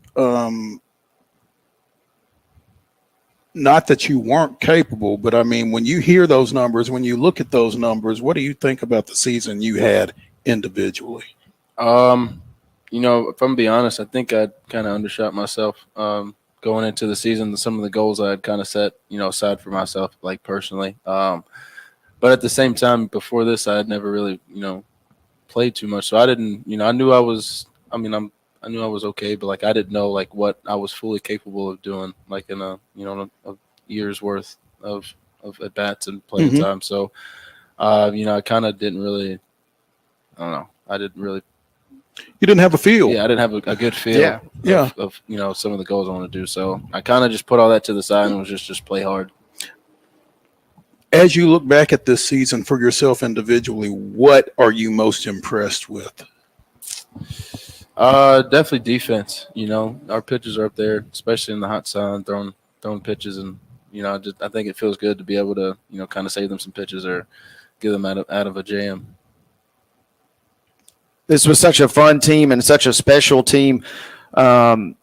Not that you weren't capable, but I mean, when you hear those numbers, when you look at those numbers, what do you think about the season you had individually? If I'm gonna be honest, I think I kind of undershot myself going into the season. Some of the goals I had kind of set, aside for myself, like personally. But at the same time, before this, I had never really, played too much, so I didn't. I knew I was. I knew I was okay, but like I didn't know like what I was fully capable of doing, like in a year's worth of at bats and playing time. So, I kind of didn't really. I don't know. I didn't really. You didn't have a feel. Yeah, I didn't have a good feel. Of some of the goals I want to do. So I kind of just put all that to the side and was just play hard. As you look back at this season for yourself individually, what are you most impressed with? Definitely defense. You know, our pitchers are up there, especially in the hot sun, throwing pitches, and I think it feels good to be able to kind of save them some pitches or get them out of a jam. This was such a fun team and such a special team. For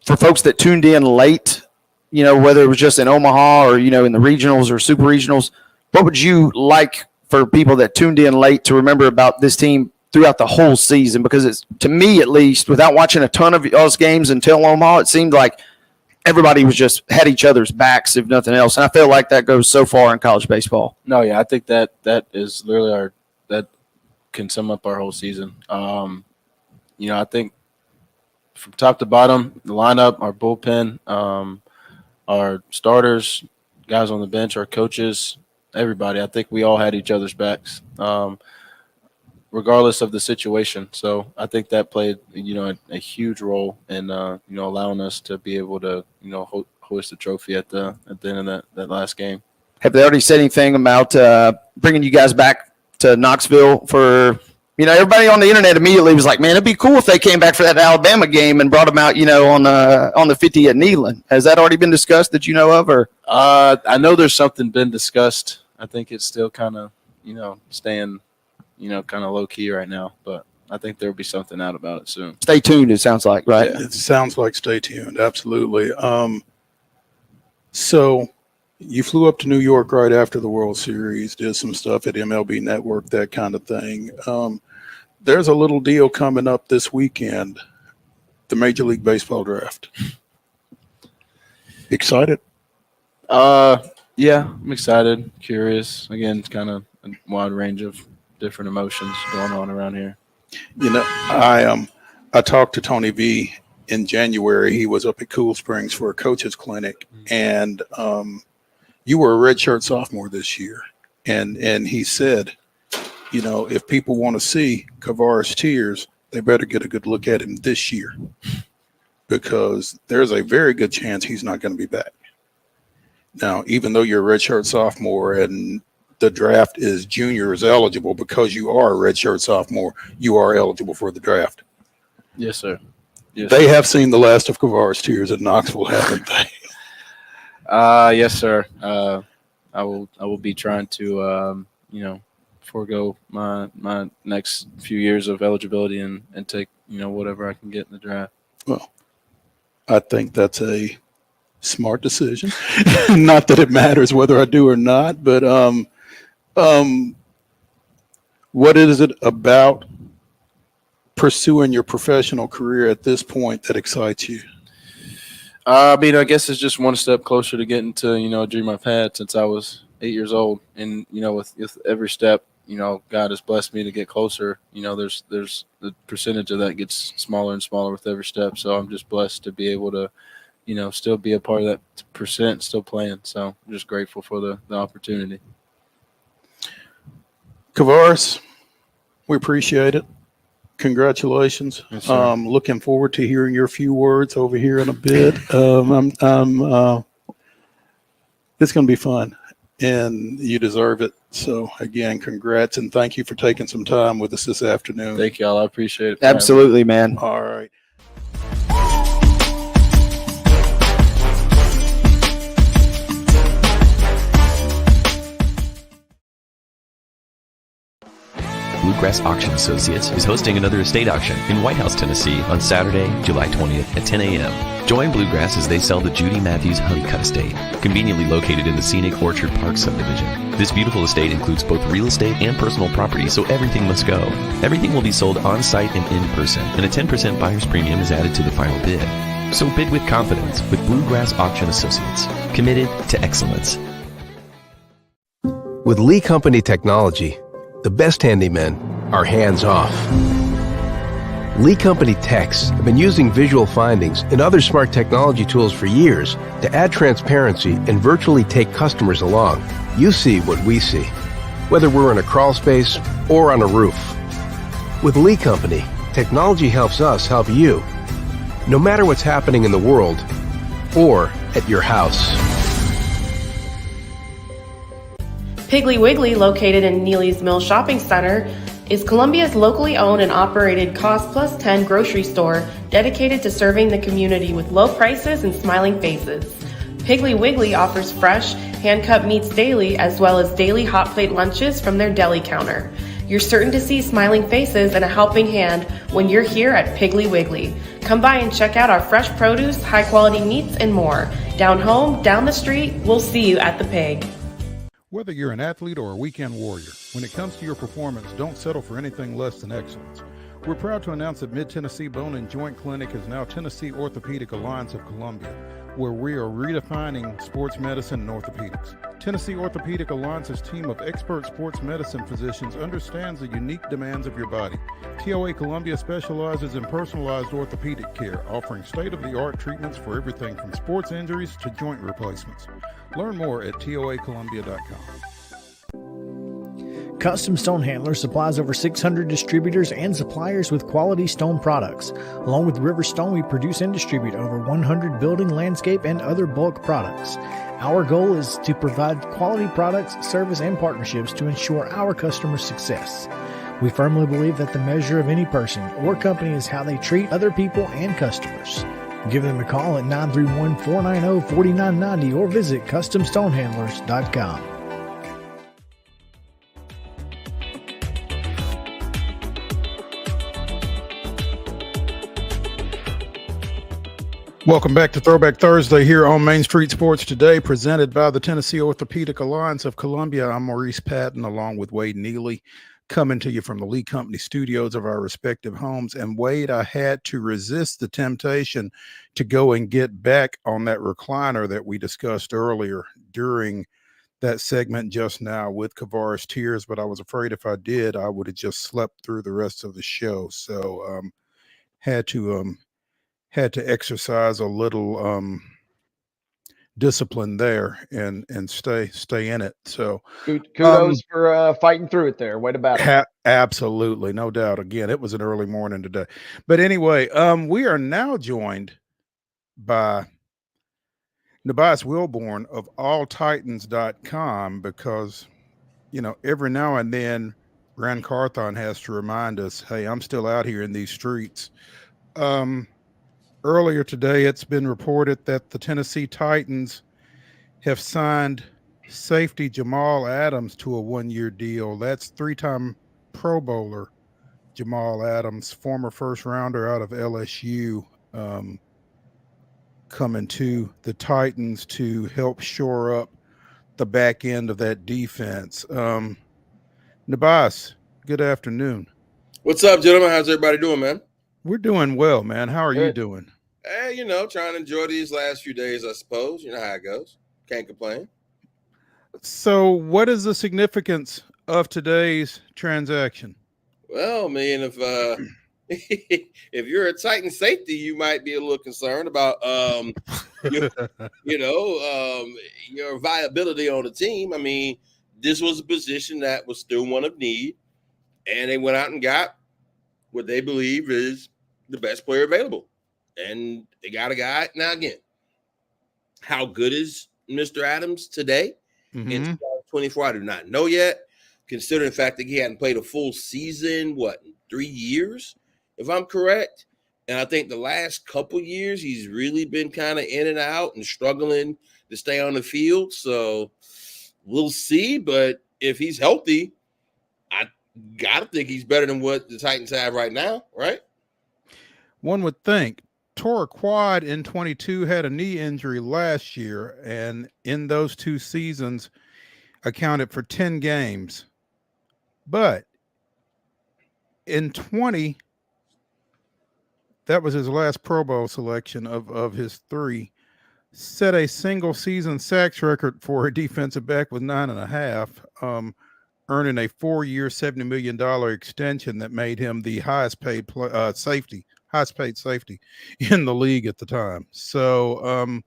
folks that tuned in late, whether it was just in Omaha or, in the regionals or super regionals, what would you like for people that tuned in late to remember about this team throughout the whole season? Because it's, to me at least, without watching a ton of y'all's games until Omaha, it seemed like everybody was just had each other's backs, if nothing else. And I feel like that goes so far in college baseball. No, yeah, I think that is literally that can sum up our whole season. I think from top to bottom, the lineup, our bullpen, our starters, guys on the bench, our coaches, everybody, I think we all had each other's backs, regardless of the situation. So I think that played, a huge role in, allowing us to be able to, hoist the trophy at the end of that last game. Have they already said anything about bringing you guys back to Knoxville for – everybody on the internet immediately was like, man, it'd be cool if they came back for that Alabama game and brought them out, on the 50 at Neyland. Has that already been discussed that you know of? Or I know there's something been discussed. I think it's still kind of, staying, kind of low key right now. But I think there'll be something out about it soon. Stay tuned, it sounds like, right? Yeah, it sounds like stay tuned. Absolutely. So you flew up to New York right after the World Series, did some stuff at MLB Network, that kind of thing. There's a little deal coming up this weekend, the Major League Baseball draft. Excited? Yeah, I'm excited, curious. Again, it's kind of a wide range of different emotions going on around here. I talked to Tony V in January. He was up at Cool Springs for a coach's clinic, and you were a redshirt sophomore this year, and he said, if people want to see KAVARES tears, they better get a good look at him this year, because there's a very good chance he's not going to be back. Now, even though you're a redshirt sophomore and the draft is juniors eligible, because you are a redshirt sophomore, you are eligible for the draft. Yes, sir. Yes, they have seen the last of KAVARES tears at Knoxville, haven't they? Yes, sir. I will be trying to, forego my next few years of eligibility and take, whatever I can get in the draft. Well, I think that's a smart decision. Not that it matters whether I do or not, but what is it about pursuing your professional career at this point that excites you? I guess it's just one step closer to getting to, a dream I've had since I was 8 years old. And, with every step, God has blessed me to get closer. There's the percentage of that gets smaller and smaller with every step. So I'm just blessed to be able to, still be a part of that percent, still playing. So I'm just grateful for the opportunity. KAVARES, we appreciate it. Congratulations. Yes, looking forward to hearing your few words over here in a bit. It's going to be fun, and you deserve it. So again, congrats, and thank you for taking some time with us this afternoon. Thank y'all. I appreciate it. Absolutely, man. All right. Bluegrass Auction Associates is hosting another estate auction in White House, Tennessee on Saturday, July 20th at 10 a.m. Join Bluegrass as they sell the Judy Matthews Honeycutt Estate, conveniently located in the scenic Orchard Park subdivision. This beautiful estate includes both real estate and personal property, so everything must go. Everything will be sold on-site and in person, and a 10% buyer's premium is added to the final bid. So bid with confidence with Bluegrass Auction Associates, committed to excellence. With Lee Company technology, the best handymen are hands-off. Lee Company techs have been using visual findings and other smart technology tools for years to add transparency and virtually take customers along. You see what we see, whether we're in a crawl space or on a roof. With Lee Company, technology helps us help you, no matter what's happening in the world or at your house. Piggly Wiggly, located in Neely's Mill Shopping Center, is Columbia's locally owned and operated Cost Plus 10 grocery store dedicated to serving the community with low prices and smiling faces. Piggly Wiggly offers fresh, hand-cut meats daily, as well as daily hot plate lunches from their deli counter. You're certain to see smiling faces and a helping hand when you're here at Piggly Wiggly. Come by and check out our fresh produce, high-quality meats, and more. Down home, down the street, we'll see you at the Pig. Whether you're an athlete or a weekend warrior, when it comes to your performance, don't settle for anything less than excellence. We're proud to announce that Mid-Tennessee Bone and Joint Clinic is now Tennessee Orthopedic Alliance of Columbia, where we are redefining sports medicine and orthopedics. Tennessee Orthopedic Alliance's team of expert sports medicine physicians understands the unique demands of your body. TOA Columbia specializes in personalized orthopedic care, offering state-of-the-art treatments for everything from sports injuries to joint replacements. Learn more at toacolumbia.com. Custom Stone Handler supplies over 600 distributors and suppliers with quality stone products. Along with River Stone, we produce and distribute over 100 building, landscape, and other bulk products. Our goal is to provide quality products, service, and partnerships to ensure our customers' success. We firmly believe that the measure of any person or company is how they treat other people and customers. Give them a call at 931-490-4990 or visit CustomStonehandlers.com. Welcome back to Throwback Thursday here on Main Street Sports Today, presented by the Tennessee Orthopedic Alliance of Columbia. I'm Maurice Patton, along with Wade Neely, coming to you from the Lee Company studios of our respective homes. And Wade, I had to resist the temptation to go and get back on that recliner that we discussed earlier during that segment just now with KAVARES Tears, but I was afraid if I did, I would have just slept through the rest of the show. So had to exercise a little discipline there and stay in it. So kudos for fighting through it there. Way to battle. Absolutely, no doubt. Again, it was an early morning today. But anyway, we are now joined by NUBYJAS WILBORN of alltitans.com because, you know, every now and then Rand Carthon has to remind us, hey, I'm still out here in these streets. Earlier today, it's been reported that the Tennessee Titans have signed safety Jamal Adams to a one-year deal. That's three-time Pro Bowler Jamal Adams, former first-rounder out of LSU, coming to the Titans to help shore up the back end of that defense. NUBYJAS, good afternoon. What's up, gentlemen? How's everybody doing, man? We're doing well, man. How are you doing? Hey, you know, trying to enjoy these last few days, I suppose. You know how it goes. Can't complain. So what is the significance of today's transaction? Well, man, if if you're a Titan safety, you might be a little concerned about your viability on the team. I mean, this was a position that was still one of need, and they went out and got what they believe is the best player available. And they got a guy. Now, again, how good is Mr. Adams today in 2024? I do not know yet, considering the fact that he hadn't played a full season, 3 years, if I'm correct. And I think the last couple years, he's really been kind of in and out and struggling to stay on the field. So we'll see. But if he's healthy, I got to think he's better than what the Titans have right now, right? One would think. Tore a quad in 22, had a knee injury last year, and in those 2 seasons accounted for 10 games. But in 20, that was his last Pro Bowl selection of his 3, set a single season sacks record for a defensive back with 9.5, earning a 4-year, $70 million extension that made him the highest paid safety in the league at the time. So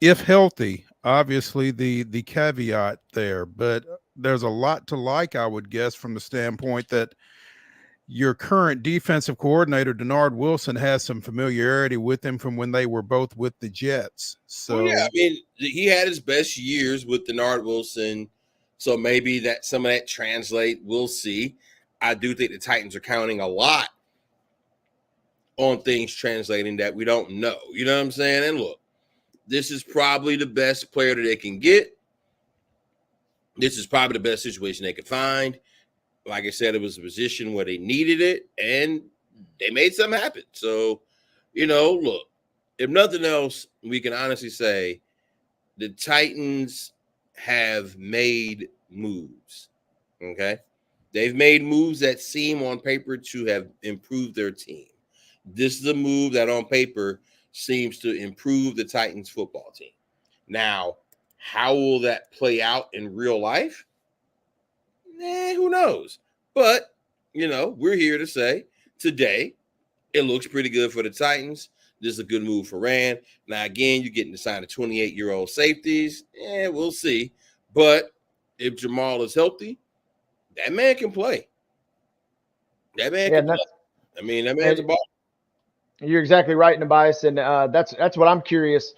if healthy, obviously the caveat there, but there's a lot to like, I would guess, from the standpoint that your current defensive coordinator, Denard Wilson, has some familiarity with him from when they were both with the Jets. So well, yeah, I mean, he had his best years with Denard Wilson So maybe that some of that translate. We'll see. I do think the Titans are counting a lot on things translating that we don't know. You know what I'm saying? And look, this is probably the best player that they can get. This is probably the best situation they could find. Like I said, it was a position where they needed it, and they made something happen. So, look, if nothing else, we can honestly say the Titans have made moves, okay? They've made moves that seem on paper to have improved their team. This is a move that on paper seems to improve the Titans football team. Now, how will that play out in real life? Who knows? But, we're here to say today it looks pretty good for the Titans. This is a good move for Rand. Now, again, you're getting to sign a 28-year-old safeties. We'll see. But if Jamal is healthy, that man can play. That man can play. I mean, that man's a ball. You're exactly right, Nubias, and that's what I'm curious.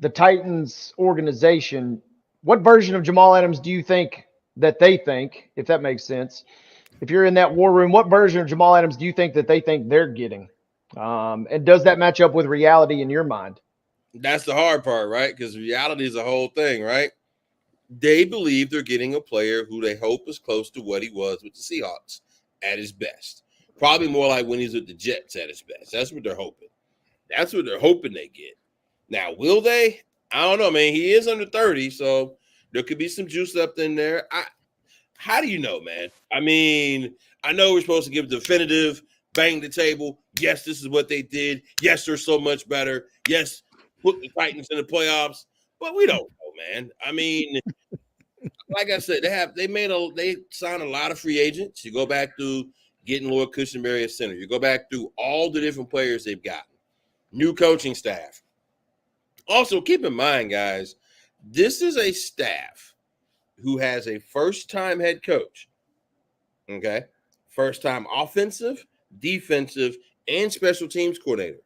The Titans organization, what version of Jamal Adams do you think that they think, if that makes sense? If you're in that war room, what version of Jamal Adams do you think that they think they're getting? And does that match up with reality in your mind? That's the hard part, right? Because reality is a whole thing, right? They believe they're getting a player who they hope is close to what he was with the Seahawks at his best. Probably more like when he's with the Jets at his best. That's what they're hoping. That's what they're hoping they get. Now, will they? I don't know, man. He is under 30, so there could be some juice up in there. How do you know, man? I mean, I know we're supposed to give definitive, bang the table. Yes, this is what they did. Yes, they're so much better. Yes, put the Titans in the playoffs. But we don't know, man. I mean, like I said, they signed a lot of free agents. You go back to getting Lord Cushenberry at center. You go back through all the different players they've gotten. New coaching staff. Also, keep in mind, guys, this is a staff who has a first-time head coach, okay? First-time offensive, defensive, and special teams coordinator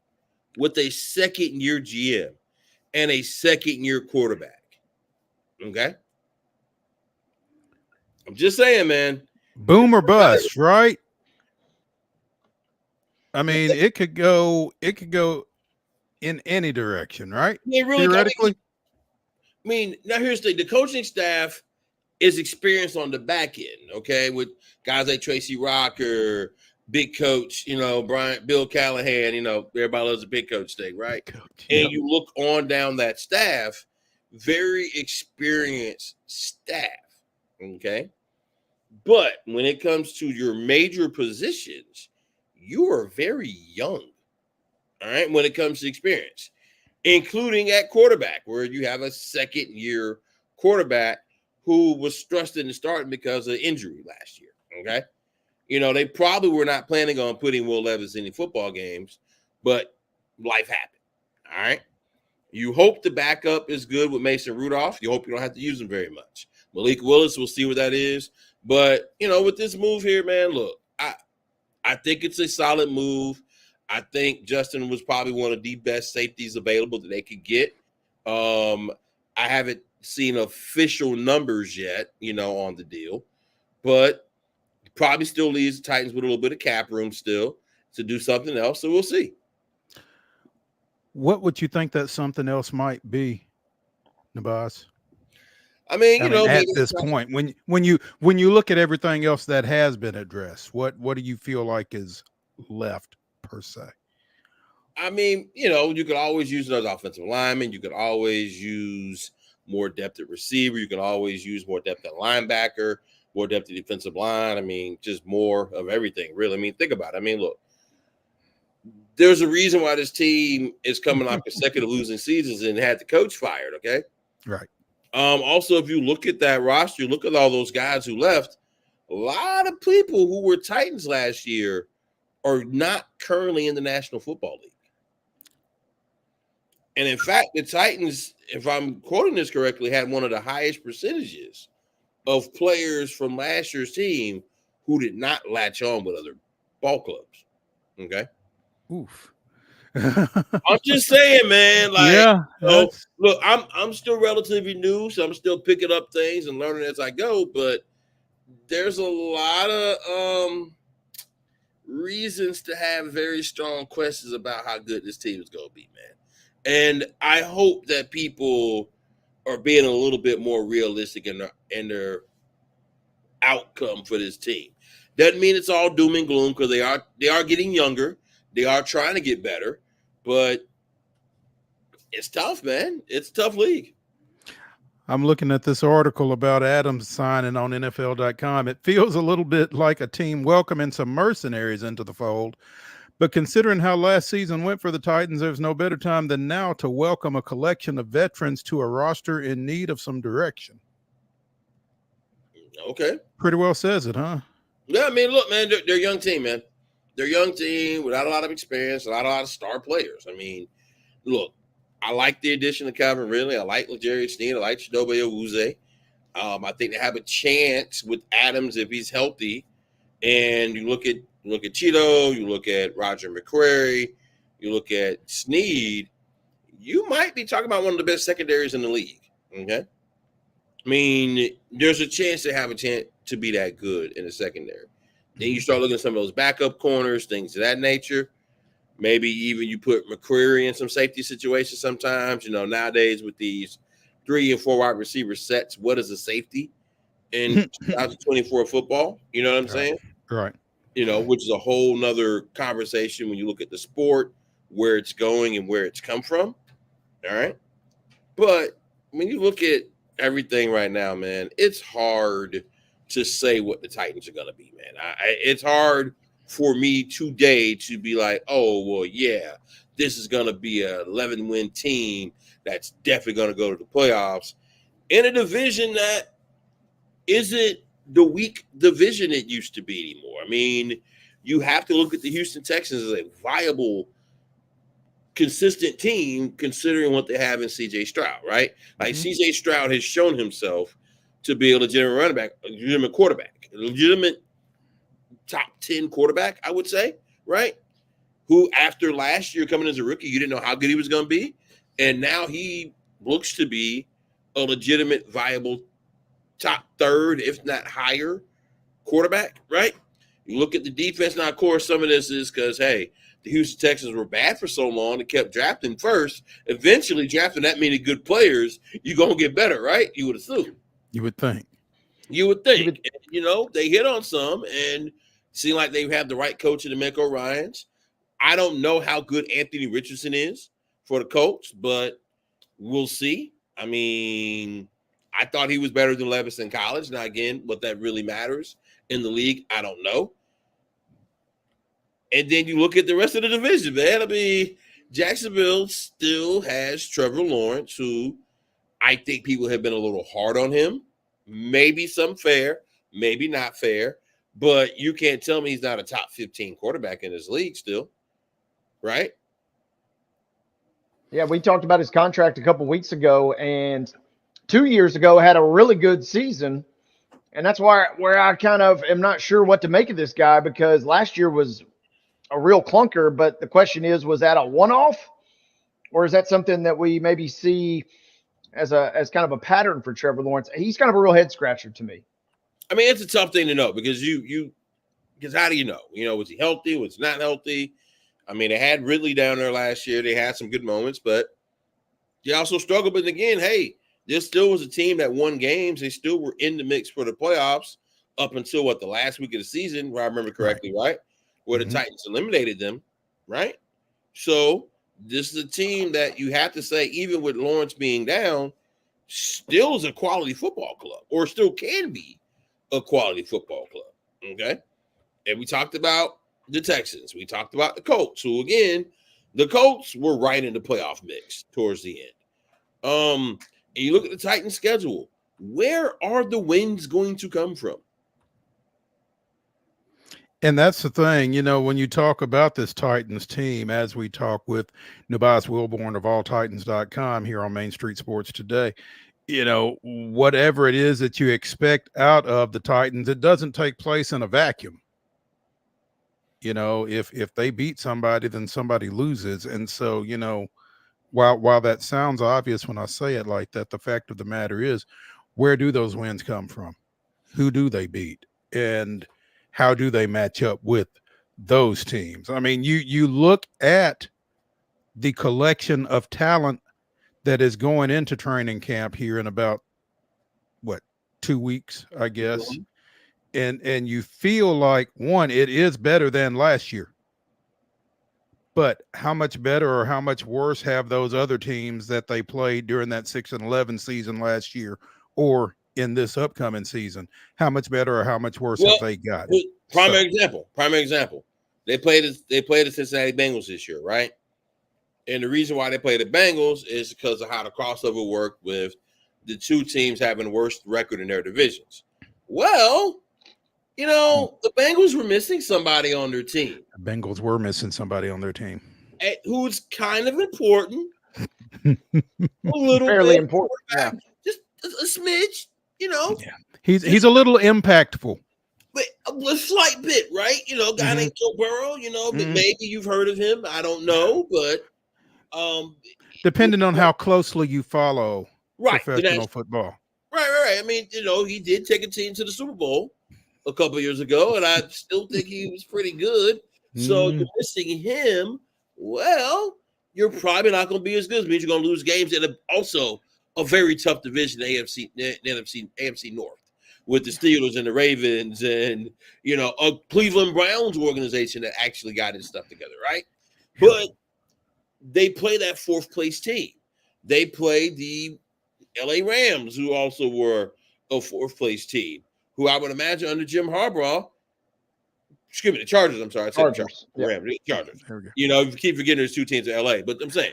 with a second-year GM and a second-year quarterback, okay? I'm just saying, man. Boom or bust, right? I mean, it could go in any direction, right? Yeah, really. Theoretically. I mean, now here's the coaching staff is experienced on the back end, okay, with guys like Tracy Rocker, big coach, Bill Callahan, everybody loves the big coach thing, right? And you look on down that staff, very experienced staff, okay? But when it comes to your major positions, you are very young, all right, when it comes to experience, including at quarterback, where you have a second-year quarterback who was thrust into starting because of injury last year, okay? They probably were not planning on putting Will Levis in any football games, but life happened, all right? You hope the backup is good with Mason Rudolph. You hope you don't have to use him very much. Malik Willis, we'll see what that is. But, with this move here, man, look, I think it's a solid move. I think Justin was probably one of the best safeties available that they could get. I haven't seen official numbers yet, on the deal, but probably still leaves the Titans with a little bit of cap room still to do something else. So we'll see. What would you think that something else might be, Nabas? I mean, at this point, when you look at everything else that has been addressed, what do you feel like is left per se? I mean, you could always use another offensive lineman. You could always use more depth at receiver. You can always use more depth at linebacker, more depth at defensive line. I mean, just more of everything, really. I mean, think about it. I mean, look, there's a reason why this team is coming off consecutive losing seasons and had the coach fired, okay? Right. Also, if you look at that roster, look at all those guys who left, a lot of people who were Titans last year are not currently in the National Football League. And in fact, the Titans, if I'm quoting this correctly, had one of the highest percentages of players from last year's team who did not latch on with other ball clubs. Okay. Oof. I'm just saying, man. Like, Yeah, look, I'm still relatively new, so I'm still picking up things and learning as I go. But there's a lot of reasons to have very strong questions about how good this team is going to be, man. And I hope that people are being a little bit more realistic in their outcome for this team. Doesn't mean it's all doom and gloom, because they are getting younger. They are trying to get better, but it's tough, man. It's a tough league. I'm looking at this article about Adams signing on NFL.com. It feels a little bit like a team welcoming some mercenaries into the fold. But considering how last season went for the Titans, there's no better time than now to welcome a collection of veterans to a roster in need of some direction. Okay. Pretty well says it, huh? Yeah, I mean, look, man, they're a young team, man. They're a young team without a lot of experience, a lot of star players. I mean, look, I like the addition of Calvin Ridley. I like L'Jarius Sneed. I like Chidobe Awuzie. I think they have a chance with Adams if he's healthy. And you look at Cheeto, you look at Roger McCreary, you look at Sneed, you might be talking about one of the best secondaries in the league. Okay. I mean, there's a chance they have a chance to be that good in the secondary. Then you start looking at some of those backup corners, things of that nature. Maybe even you put McCreary in some safety situations sometimes. You know, nowadays with these 3 and 4 wide receiver sets, what is a safety in 2024 football? You know what I'm saying? Right. You know, which is a whole nother conversation when you look at the sport, where it's going and where it's come from. All right. But when you look at everything right now, man, it's hard to say what the Titans are going to be, man. It's hard for me today to be like, oh, well, yeah, this is going to be a 11-win team that's definitely going to go to the playoffs in a division that isn't the weak division it used to be anymore. I mean, you have to look at the Houston Texans as a viable, consistent team considering what they have in C.J. Stroud, right? Like C.J. Stroud has shown himself to be a legitimate running back, a legitimate quarterback, a legitimate top 10 quarterback, I would say, right? Who after last year coming as a rookie, you didn't know how good he was going to be. And now he looks to be a legitimate, viable top third, if not higher, quarterback, right? You look at the defense. Now, of course, some of this is because, hey, the Houston Texans were bad for so long. They kept drafting first. Eventually, drafting that many good players, you're going to get better, right? You would assume. You would think. You would think. And, you know, they hit on some and seem like they have the right coach in DeMeco Ryans. I don't know how good Anthony Richardson is for the Colts, but we'll see. I mean, I thought he was better than Levis in college. Now, again, what that really matters in the league, I don't know. And then you look at the rest of the division, man. I mean, Jacksonville still has Trevor Lawrence, who I think people have been a little hard on him. Maybe some fair, maybe not fair. But you can't tell me he's not a top 15 quarterback in this league still, right? Yeah, we talked about his contract a couple weeks ago, and 2 years ago had a really good season. And that's where I kind of am not sure what to make of this guy, because last year was a real clunker. But the question is, was that a one-off, or is that something that we maybe see as kind of a pattern for Trevor Lawrence? He's kind of a real head scratcher to me. I mean, it's a tough thing to know because because how do you know? You know, was he healthy? Was he not healthy? I mean, they had Ridley down there last year. They had some good moments, but they also struggled. But again, hey, this still was a team that won games. They still were in the mix for the playoffs up until the last week of the season, where I remember correctly, right? Where the Titans eliminated them, right? So this is a team that you have to say, even with Lawrence being down, still is a quality football club, or still can be a quality football club. Okay. And we talked about the Texans. We talked about the Colts, who, again, the Colts were right in the playoff mix towards the end. And you look at the Titans schedule. Where are the wins going to come from? And that's the thing, you know, when you talk about this Titans team, as we talk with NUBYJAS Wilborn of AllTitans.com here on Main Street Sports Today, you know, whatever it is that you expect out of the Titans, it doesn't take place in a vacuum. if they beat somebody, then somebody loses. And so, while that sounds obvious when I say it like that, the fact of the matter is, where do those wins come from? Who do they beat? And how do they match up with those teams? I mean, you look at the collection of talent that is going into training camp here in about 2 weeks, I guess. And you feel like, one, it is better than last year. But how much better or how much worse have those other teams that they played during that 6-11 season last year or in this upcoming season? How much better or how much worse have they gotten? Prime example. They played the Cincinnati Bengals this year, right? And the reason why they played the Bengals is because of how the crossover worked with the two teams having the worst record in their divisions. Well, the Bengals were missing somebody on their team. The Bengals were missing somebody on their team. Who's kind of important. A little fairly bit. important. Yeah. Just a smidge, Yeah. He's a little impactful. But a slight bit, right? Guy named Joe Burrow, but maybe you've heard of him. I don't know, but depending on how closely you follow professional football. Right. I mean, he did take a team to the Super Bowl a couple of years ago, and I still think he was pretty good. So you're missing him. Well, you're probably not going to be as good. It means you're going to lose games in also a very tough division, AFC North, with the Steelers and the Ravens and, a Cleveland Browns organization that actually got his stuff together, right? But they play that fourth place team. They play the LA Rams, who also were a fourth place team, who I would imagine under Jim Harbaugh, excuse me, the Chargers. I'm sorry, I said Chargers. Chargers. You keep forgetting there's two teams in LA, but I'm saying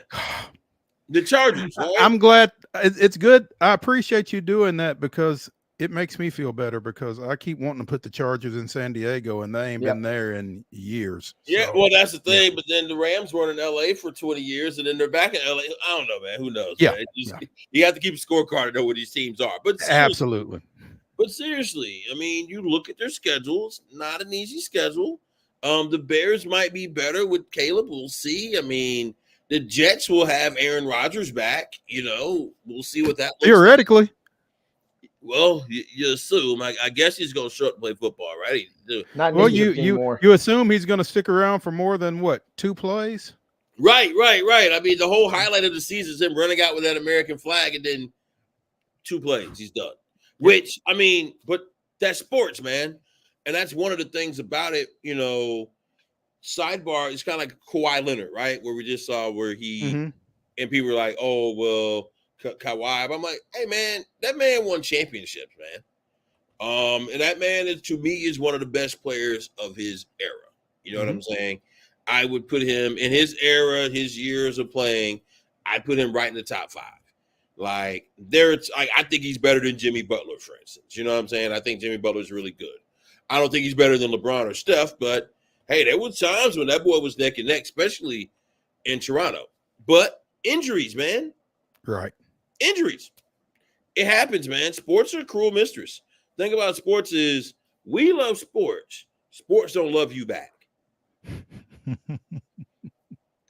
the Chargers. Right? I'm glad it's good. I appreciate you doing that because it makes me feel better because I keep wanting to put the Chargers in San Diego and they ain't been there in years. Yeah, so, well, that's the thing. Yeah. But then the Rams were in LA for 20 years and then they're back in LA. I don't know, man. Who knows? Yeah. Man? You have to keep a scorecard to know where these teams are. But absolutely. But seriously, I mean, you look at their schedules, not an easy schedule. The Bears might be better with Caleb. We'll see. I mean, the Jets will have Aaron Rodgers back. We'll see what that looks theoretically. Like. Well, you assume. I guess he's going to show up and play football, right? Well, you assume he's going to stick around for more than 2 plays? Right. I mean, the whole highlight of the season is him running out with that American flag and then 2 plays. He's done. Which, I mean, but that's sports, man. And that's one of the things about it, sidebar, it's kind of like Kawhi Leonard, right? Where we just saw where he, and people were like, oh, well, Kawhi. But I'm like, hey, man, that man won championships, man. And that man, to me, is one of the best players of his era. You know what I'm saying? I would put him in his era, his years of playing, I'd put him right in the top 5. Like, I think he's better than Jimmy Butler, for instance. You know what I'm saying? I think Jimmy Butler is really good. I don't think he's better than LeBron or Steph, but hey, there were times when that boy was neck and neck, especially in Toronto. But injuries, man. Right. Injuries. It happens, man. Sports are a cruel mistress. Thing about sports is we love sports. Sports don't love you back.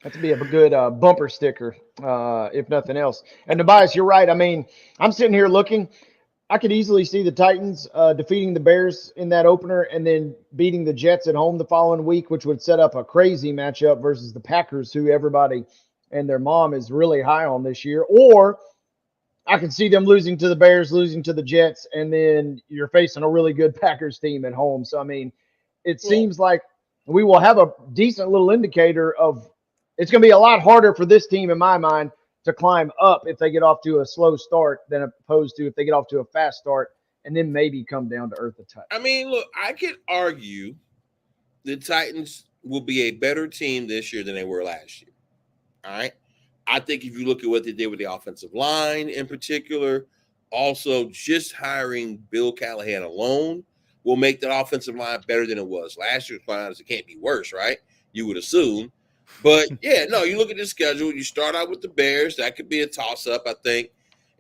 That'd be a good bumper sticker, if nothing else. And Tobias, you're right. I mean, I'm sitting here looking. I could easily see the Titans defeating the Bears in that opener and then beating the Jets at home the following week, which would set up a crazy matchup versus the Packers, who everybody and their mom is really high on this year. Or I could see them losing to the Bears, losing to the Jets, and then you're facing a really good Packers team at home. So, I mean, it seems like we will have a decent little indicator of it's going to be a lot harder for this team, in my mind, to climb up if they get off to a slow start than opposed to if they get off to a fast start and then maybe come down to earth a touch. I mean, look, I could argue the Titans will be a better team this year than they were last year. All right. I think if you look at what they did with the offensive line in particular, also just hiring Bill Callahan alone will make that offensive line better than it was last year. Quite honestly, it can't be worse, right? You would assume. But, yeah, no, you look at the schedule. You start out with the Bears. That could be a toss-up, I think.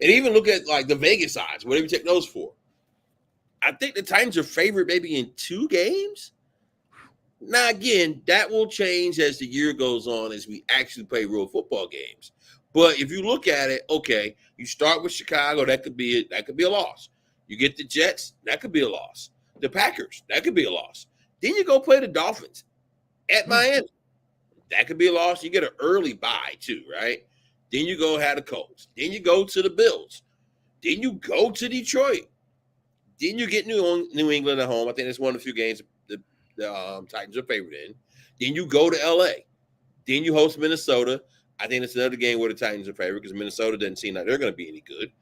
And even look at, like, the Vegas odds, whatever you take those for. I think the Titans are favored maybe in 2 games. Now, again, that will change as the year goes on, as we actually play real football games. But if you look at it, okay, you start with Chicago, that could be a loss. You get the Jets, that could be a loss. The Packers, that could be a loss. Then you go play the Dolphins at Miami. That could be a loss. You get an early bye too, right? Then you go have the Colts. Then you go to the Bills. Then you go to Detroit. Then you get New England at home. I think that's one of the few games the Titans are favored in. Then you go to L.A. Then you host Minnesota. I think it's another game where the Titans are favored because Minnesota doesn't seem like they're going to be any good.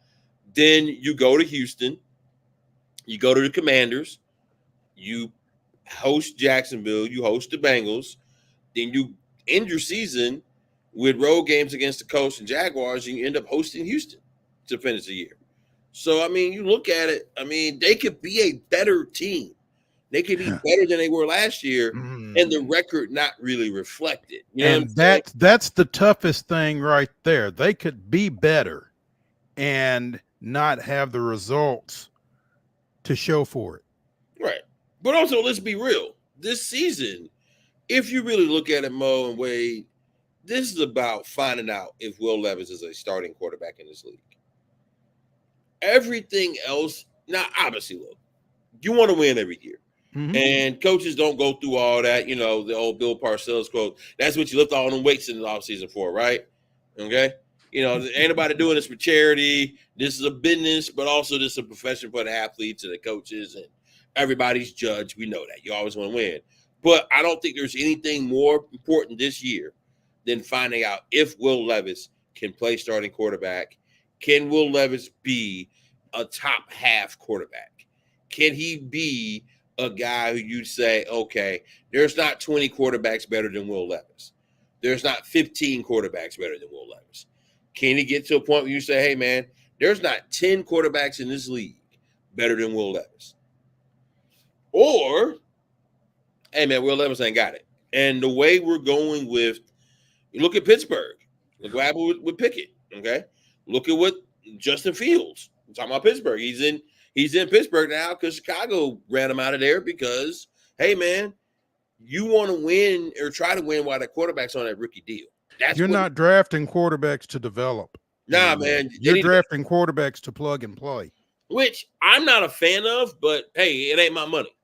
Then you go to Houston. You go to the Commanders. You host Jacksonville. You host the Bengals. Then you end your season with road games against the Colts and Jaguars, and you end up hosting Houston to finish the year. So, I mean, you look at it, I mean, they could be a better team. They could be better than they were last year, and the record not really reflect it. You know and that's the toughest thing right there. They could be better and not have the results to show for it. Right. But also, let's be real. This season, if you really look at it, Mo and Wade, this is about finding out if Will Levis is a starting quarterback in this league. Everything else, now, obviously, look, you want to win every year. And coaches don't go through all that, you know, the old Bill Parcells quote. That's what you lift all them weights in the offseason for, right? Okay? You know, ain't nobody doing this for charity. This is a business, but also this is a profession for the athletes and the coaches and everybody's judge. We know that. You always want to win. But I don't think there's anything more important this year than finding out if Will Levis can play starting quarterback. Can Will Levis be a top half quarterback? Can he be a guy who you'd say, okay, there's not 20 quarterbacks better than Will Levis. There's not 15 quarterbacks better than Will Levis. Can he get to a point where you say, hey, man, there's not 10 quarterbacks in this league better than Will Levis? Or, hey, man, Will Levis ain't got it. And the way we're going with, you look at Pittsburgh. Look what happened with Pickett, okay? Look at what Justin Fields, I'm talking about Pittsburgh. He's in Pittsburgh now because Chicago ran him out of there because, hey, man, you want to win or try to win while the quarterback's on that rookie deal. You're not drafting quarterbacks to develop. Nah, man. You're drafting quarterbacks to plug and play. Which I'm not a fan of, but, hey, it ain't my money.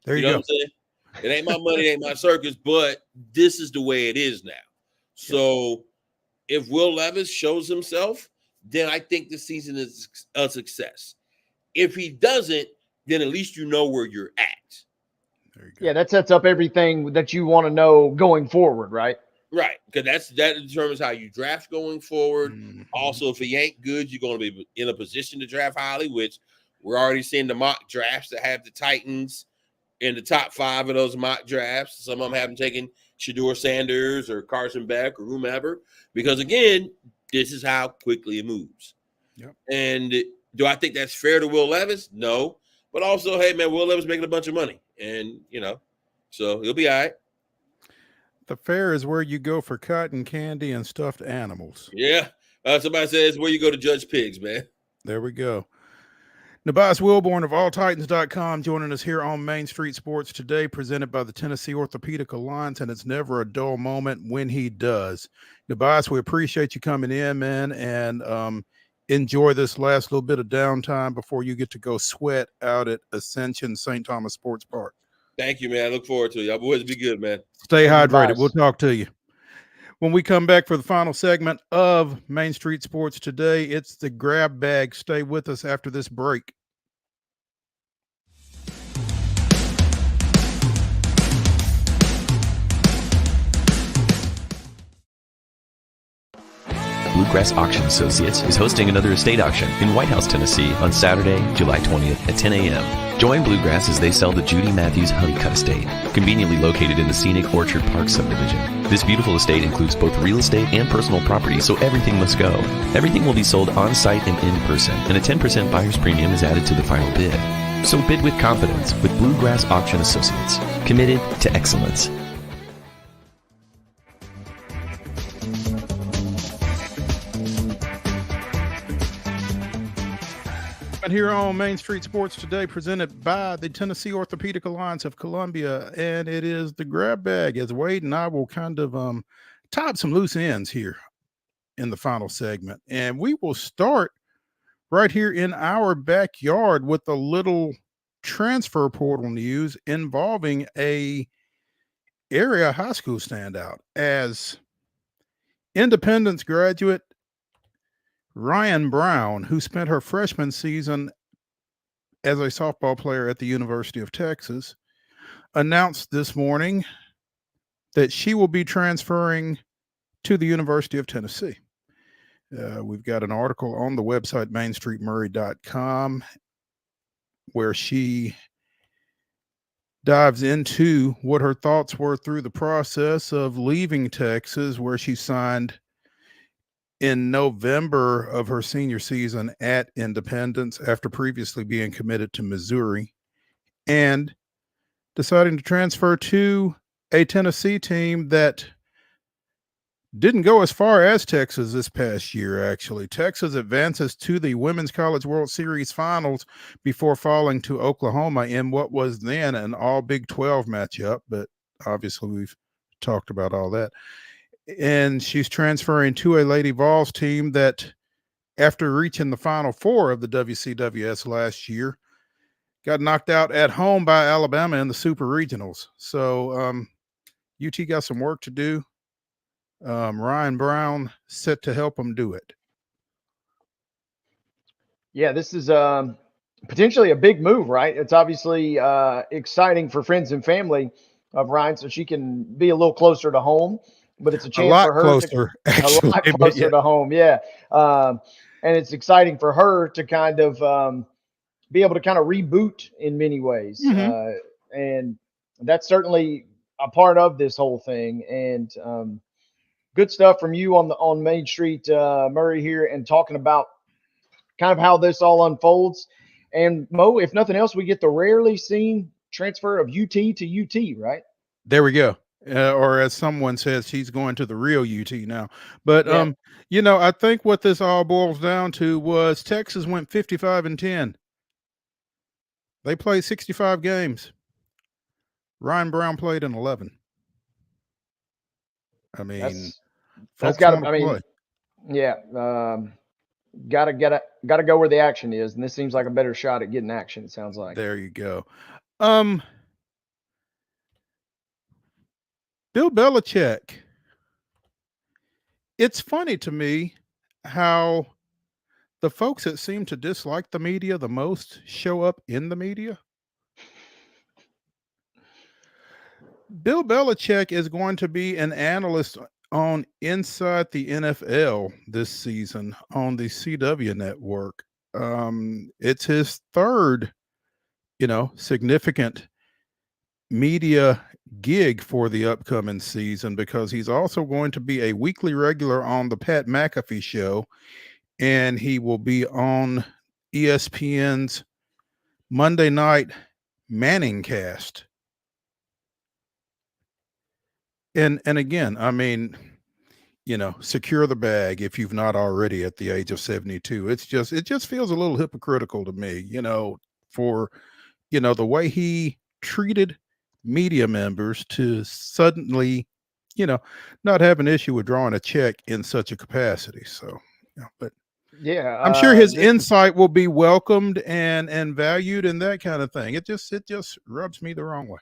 There you know go. What I'm saying? It ain't my money, it ain't my circus, but this is the way it is now. So if Will Levis shows himself, then I think the season is a success. If he doesn't, then at least you know where you're at. There you go. Yeah, that sets up everything that you want to know going forward, right? Right, because that determines how you draft going forward. Also, if he ain't good, you're going to be in a position to draft highly, which we're already seeing the mock drafts that have the Titans in the top 5 of those mock drafts. Some of them haven't taken Shedeur Sanders or Carson Beck or whomever, because, again, this is how quickly it moves. Yep. And do I think that's fair to Will Levis? No. But also, hey, man, Will Levis making a bunch of money. And, you know, so he'll be all right. The fair is where you go for cotton candy and stuffed animals. Yeah. Somebody says where you go to judge pigs, man. There we go. NUBYJAS Wilborn of AllTitans.com joining us here on Main Street Sports today, presented by the Tennessee Orthopedic Alliance, and it's never a dull moment when he does. NUBYJAS, we appreciate you coming in, man, and enjoy this last little bit of downtime before you get to go sweat out at Ascension St. Thomas Sports Park. Thank you, man. I look forward to it. Y'all boys be good, man. Stay hydrated. We'll talk to you. When we come back for the final segment of Main Street Sports today, it's the grab bag. Stay with us after this break. Bluegrass Auction Associates is hosting another estate auction in White House, Tennessee on Saturday, July 20th at 10 a.m. Join Bluegrass as they sell the Judy Matthews Honeycutt Estate, conveniently located in the scenic Orchard Park subdivision. This beautiful estate includes both real estate and personal property, so everything must go. Everything will be sold on-site and in person, and a 10% buyer's premium is added to the final bid. So bid with confidence with Bluegrass Auction Associates, committed to excellence. And here on Main Street Sports Today, presented by the Tennessee Orthopedic Alliance of Columbia, and it is the grab bag, as Wade and I will kind of tie up some loose ends here in the final segment. And we will start right here in our backyard with a little transfer portal news involving a area high school standout, as Independence graduate Ryan Brown, who spent her freshman season as a softball player at the University of Texas, announced this morning that she will be transferring to the University of Tennessee. We've got an article on the website mainstreetmurray.com where she dives into what her thoughts were through the process of leaving Texas, where she signed in November of her senior season at Independence after previously being committed to Missouri, and deciding to transfer to a Tennessee team that didn't go as far as Texas this past year, actually. Texas advances to the Women's College World Series Finals before falling to Oklahoma in what was then an all Big 12 matchup, but obviously we've talked about all that. And she's transferring to a Lady Vols team that, after reaching the Final Four of the WCWS last year, got knocked out at home by Alabama in the Super Regionals. So UT got some work to do. Ryan Brown set to help them do it. Yeah, this is potentially a big move, right? It's obviously exciting for friends and family of Ryan, so she can be a little closer to home. But it's a chance for her closer, actually, a lot closer to home. Yeah. And it's exciting for her to kind of be able to kind of reboot in many ways. And that's certainly a part of this whole thing. And good stuff from you on Main Street Murray here, and talking about kind of how this all unfolds. And Mo, if nothing else, we get the rarely seen transfer of UT to UT, right? There we go. Or as someone says, she's going to the real UT now. But, yeah. I think what this all boils down to was Texas went 55-10. They played 65 games. Ryan Brown played in 11. I mean, that's got to, I mean, yeah. Gotta go where the action is. And this seems like a better shot at getting action, it sounds like. There you go. Bill Belichick. It's funny to me how the folks that seem to dislike the media the most show up in the media. Bill Belichick is going to be an analyst on Inside the NFL this season on the CW network. It's his third, significant media gig for the upcoming season, because he's also going to be a weekly regular on the Pat McAfee show, and he will be on ESPN's Monday night Manning cast. And again, I mean, secure the bag if you've not already at the age of 72. It just feels a little hypocritical to me, for the way he treated media members to suddenly, not have an issue with drawing a check in such a capacity. So, but yeah, I'm sure his insight will be welcomed and valued and that kind of thing. It just rubs me the wrong way.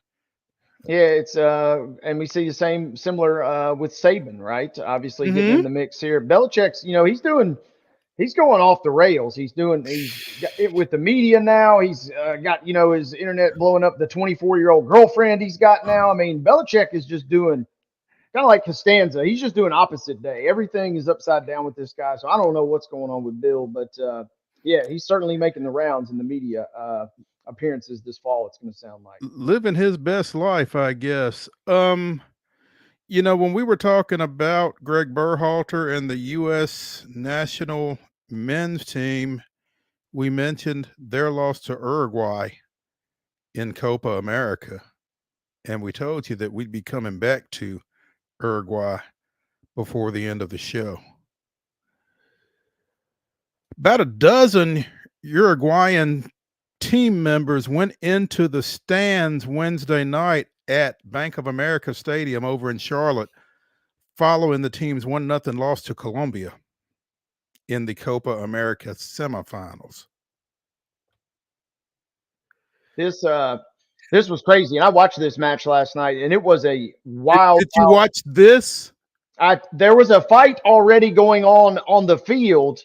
Yeah, it's and we see the similar with Saban, right? Obviously getting in the mix here. Belichick's, he's going off the rails. He's got it with the media now. He's got, his internet blowing up, the 24-year-old girlfriend he's got now. I mean, Belichick is just doing kind of like Costanza. He's just doing opposite day. Everything is upside down with this guy. So I don't know what's going on with Bill, but yeah, he's certainly making the rounds in the media appearances this fall, it's going to sound like. Living his best life, I guess. When we were talking about Greg Berhalter and the U.S. national men's team, we mentioned their loss to Uruguay in Copa America. And we told you that we'd be coming back to Uruguay before the end of the show. About a dozen Uruguayan team members went into the stands Wednesday night at Bank of America Stadium over in Charlotte, following the team's 1-0 loss to Colombia in the Copa America semifinals. This was crazy, and I watched this match last night, and it was a wild. Did you watch this? There was a fight already going on the field,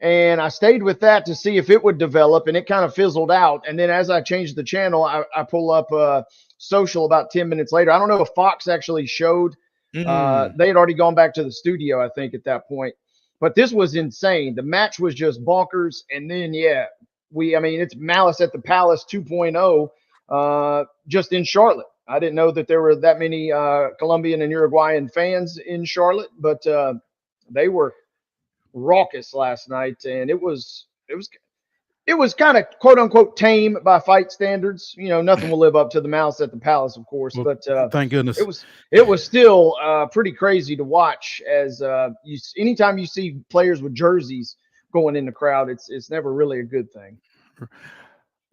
and I stayed with that to see if it would develop, and it kind of fizzled out. And then as I changed the channel, I pull up social about 10 minutes later. I don't know if Fox actually showed. They had already gone back to the studio, I think, at that point. But this was insane. The match was just bonkers. And then, it's Malice at the Palace 2.0 just in Charlotte. I didn't know that there were that many Colombian and Uruguayan fans in Charlotte, but they were raucous last night, and it was kind of quote unquote tame by fight standards. Nothing will live up to the Malice at the Palace, of course, but thank goodness it was still pretty crazy to watch. As anytime you see players with jerseys going in the crowd, it's never really a good thing.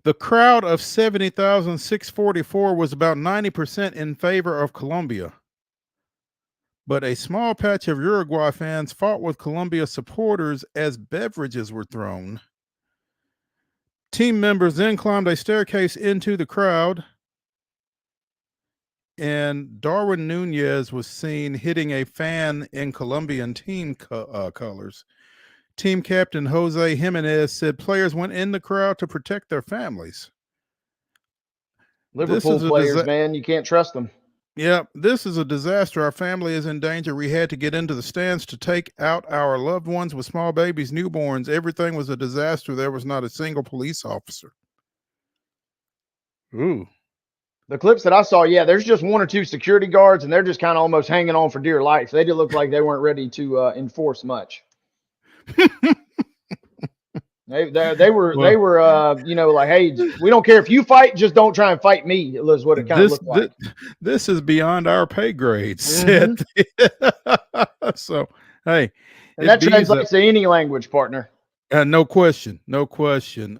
The crowd of 70,644 was about 90% in favor of Colombia, but a small patch of Uruguay fans fought with Colombia supporters as beverages were thrown. Team members then climbed a staircase into the crowd, and Darwin Nunez was seen hitting a fan in Colombian team colors. Team captain Jose Jimenez said players went in the crowd to protect their families. Liverpool players, man, you can't trust them. Yeah, this is a disaster. Our family is in danger. We had to get into the stands to take out our loved ones with small babies, newborns. Everything was a disaster. There was not a single police officer. Ooh. The clips that I saw, there's just one or two security guards, and they're just kind of almost hanging on for dear life. They did look like they weren't ready to enforce much. They were like, hey, we don't care if you fight, just don't try and fight me. It was what it kind of looked like. This is beyond our pay grades. So, hey, and that translates to any language, partner. No question, no question.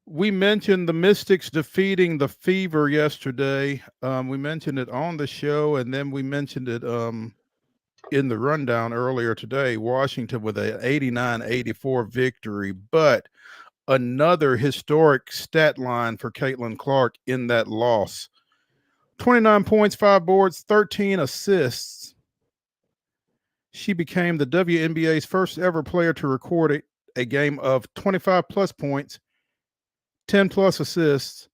We mentioned the Mystics defeating the Fever yesterday. We mentioned it on the show, and then we mentioned it in the rundown earlier today. Washington with an 89-84 victory, but another historic stat line for Caitlin Clark in that loss. 29 points, 5 boards, 13 assists. She became the WNBA's first ever player to record a game of 25-plus points, 10-plus assists,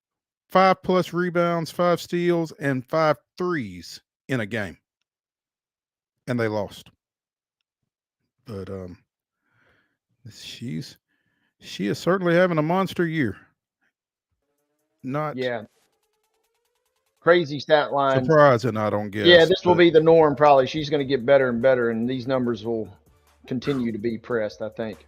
5-plus rebounds, 5 steals, and 5 threes in a game. And they lost. But she is certainly having a monster year. Crazy stat line. Surprising, I don't guess. Yeah, this will be the norm probably. She's going to get better and better, and these numbers will continue to be pressed, I think.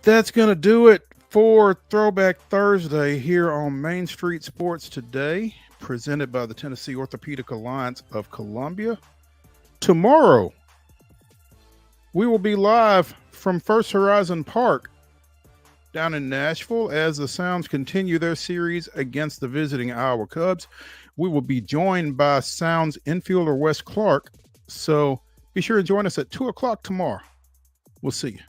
That's going to do it for Throwback Thursday here on Main Street Sports Today, presented by the Tennessee Orthopedic Alliance of Columbia. Tomorrow, we will be live from First Horizon Park down in Nashville as the Sounds continue their series against the visiting Iowa Cubs. We will be joined by Sounds infielder Wes Clark, so be sure to join us at 2 o'clock tomorrow. We'll see you.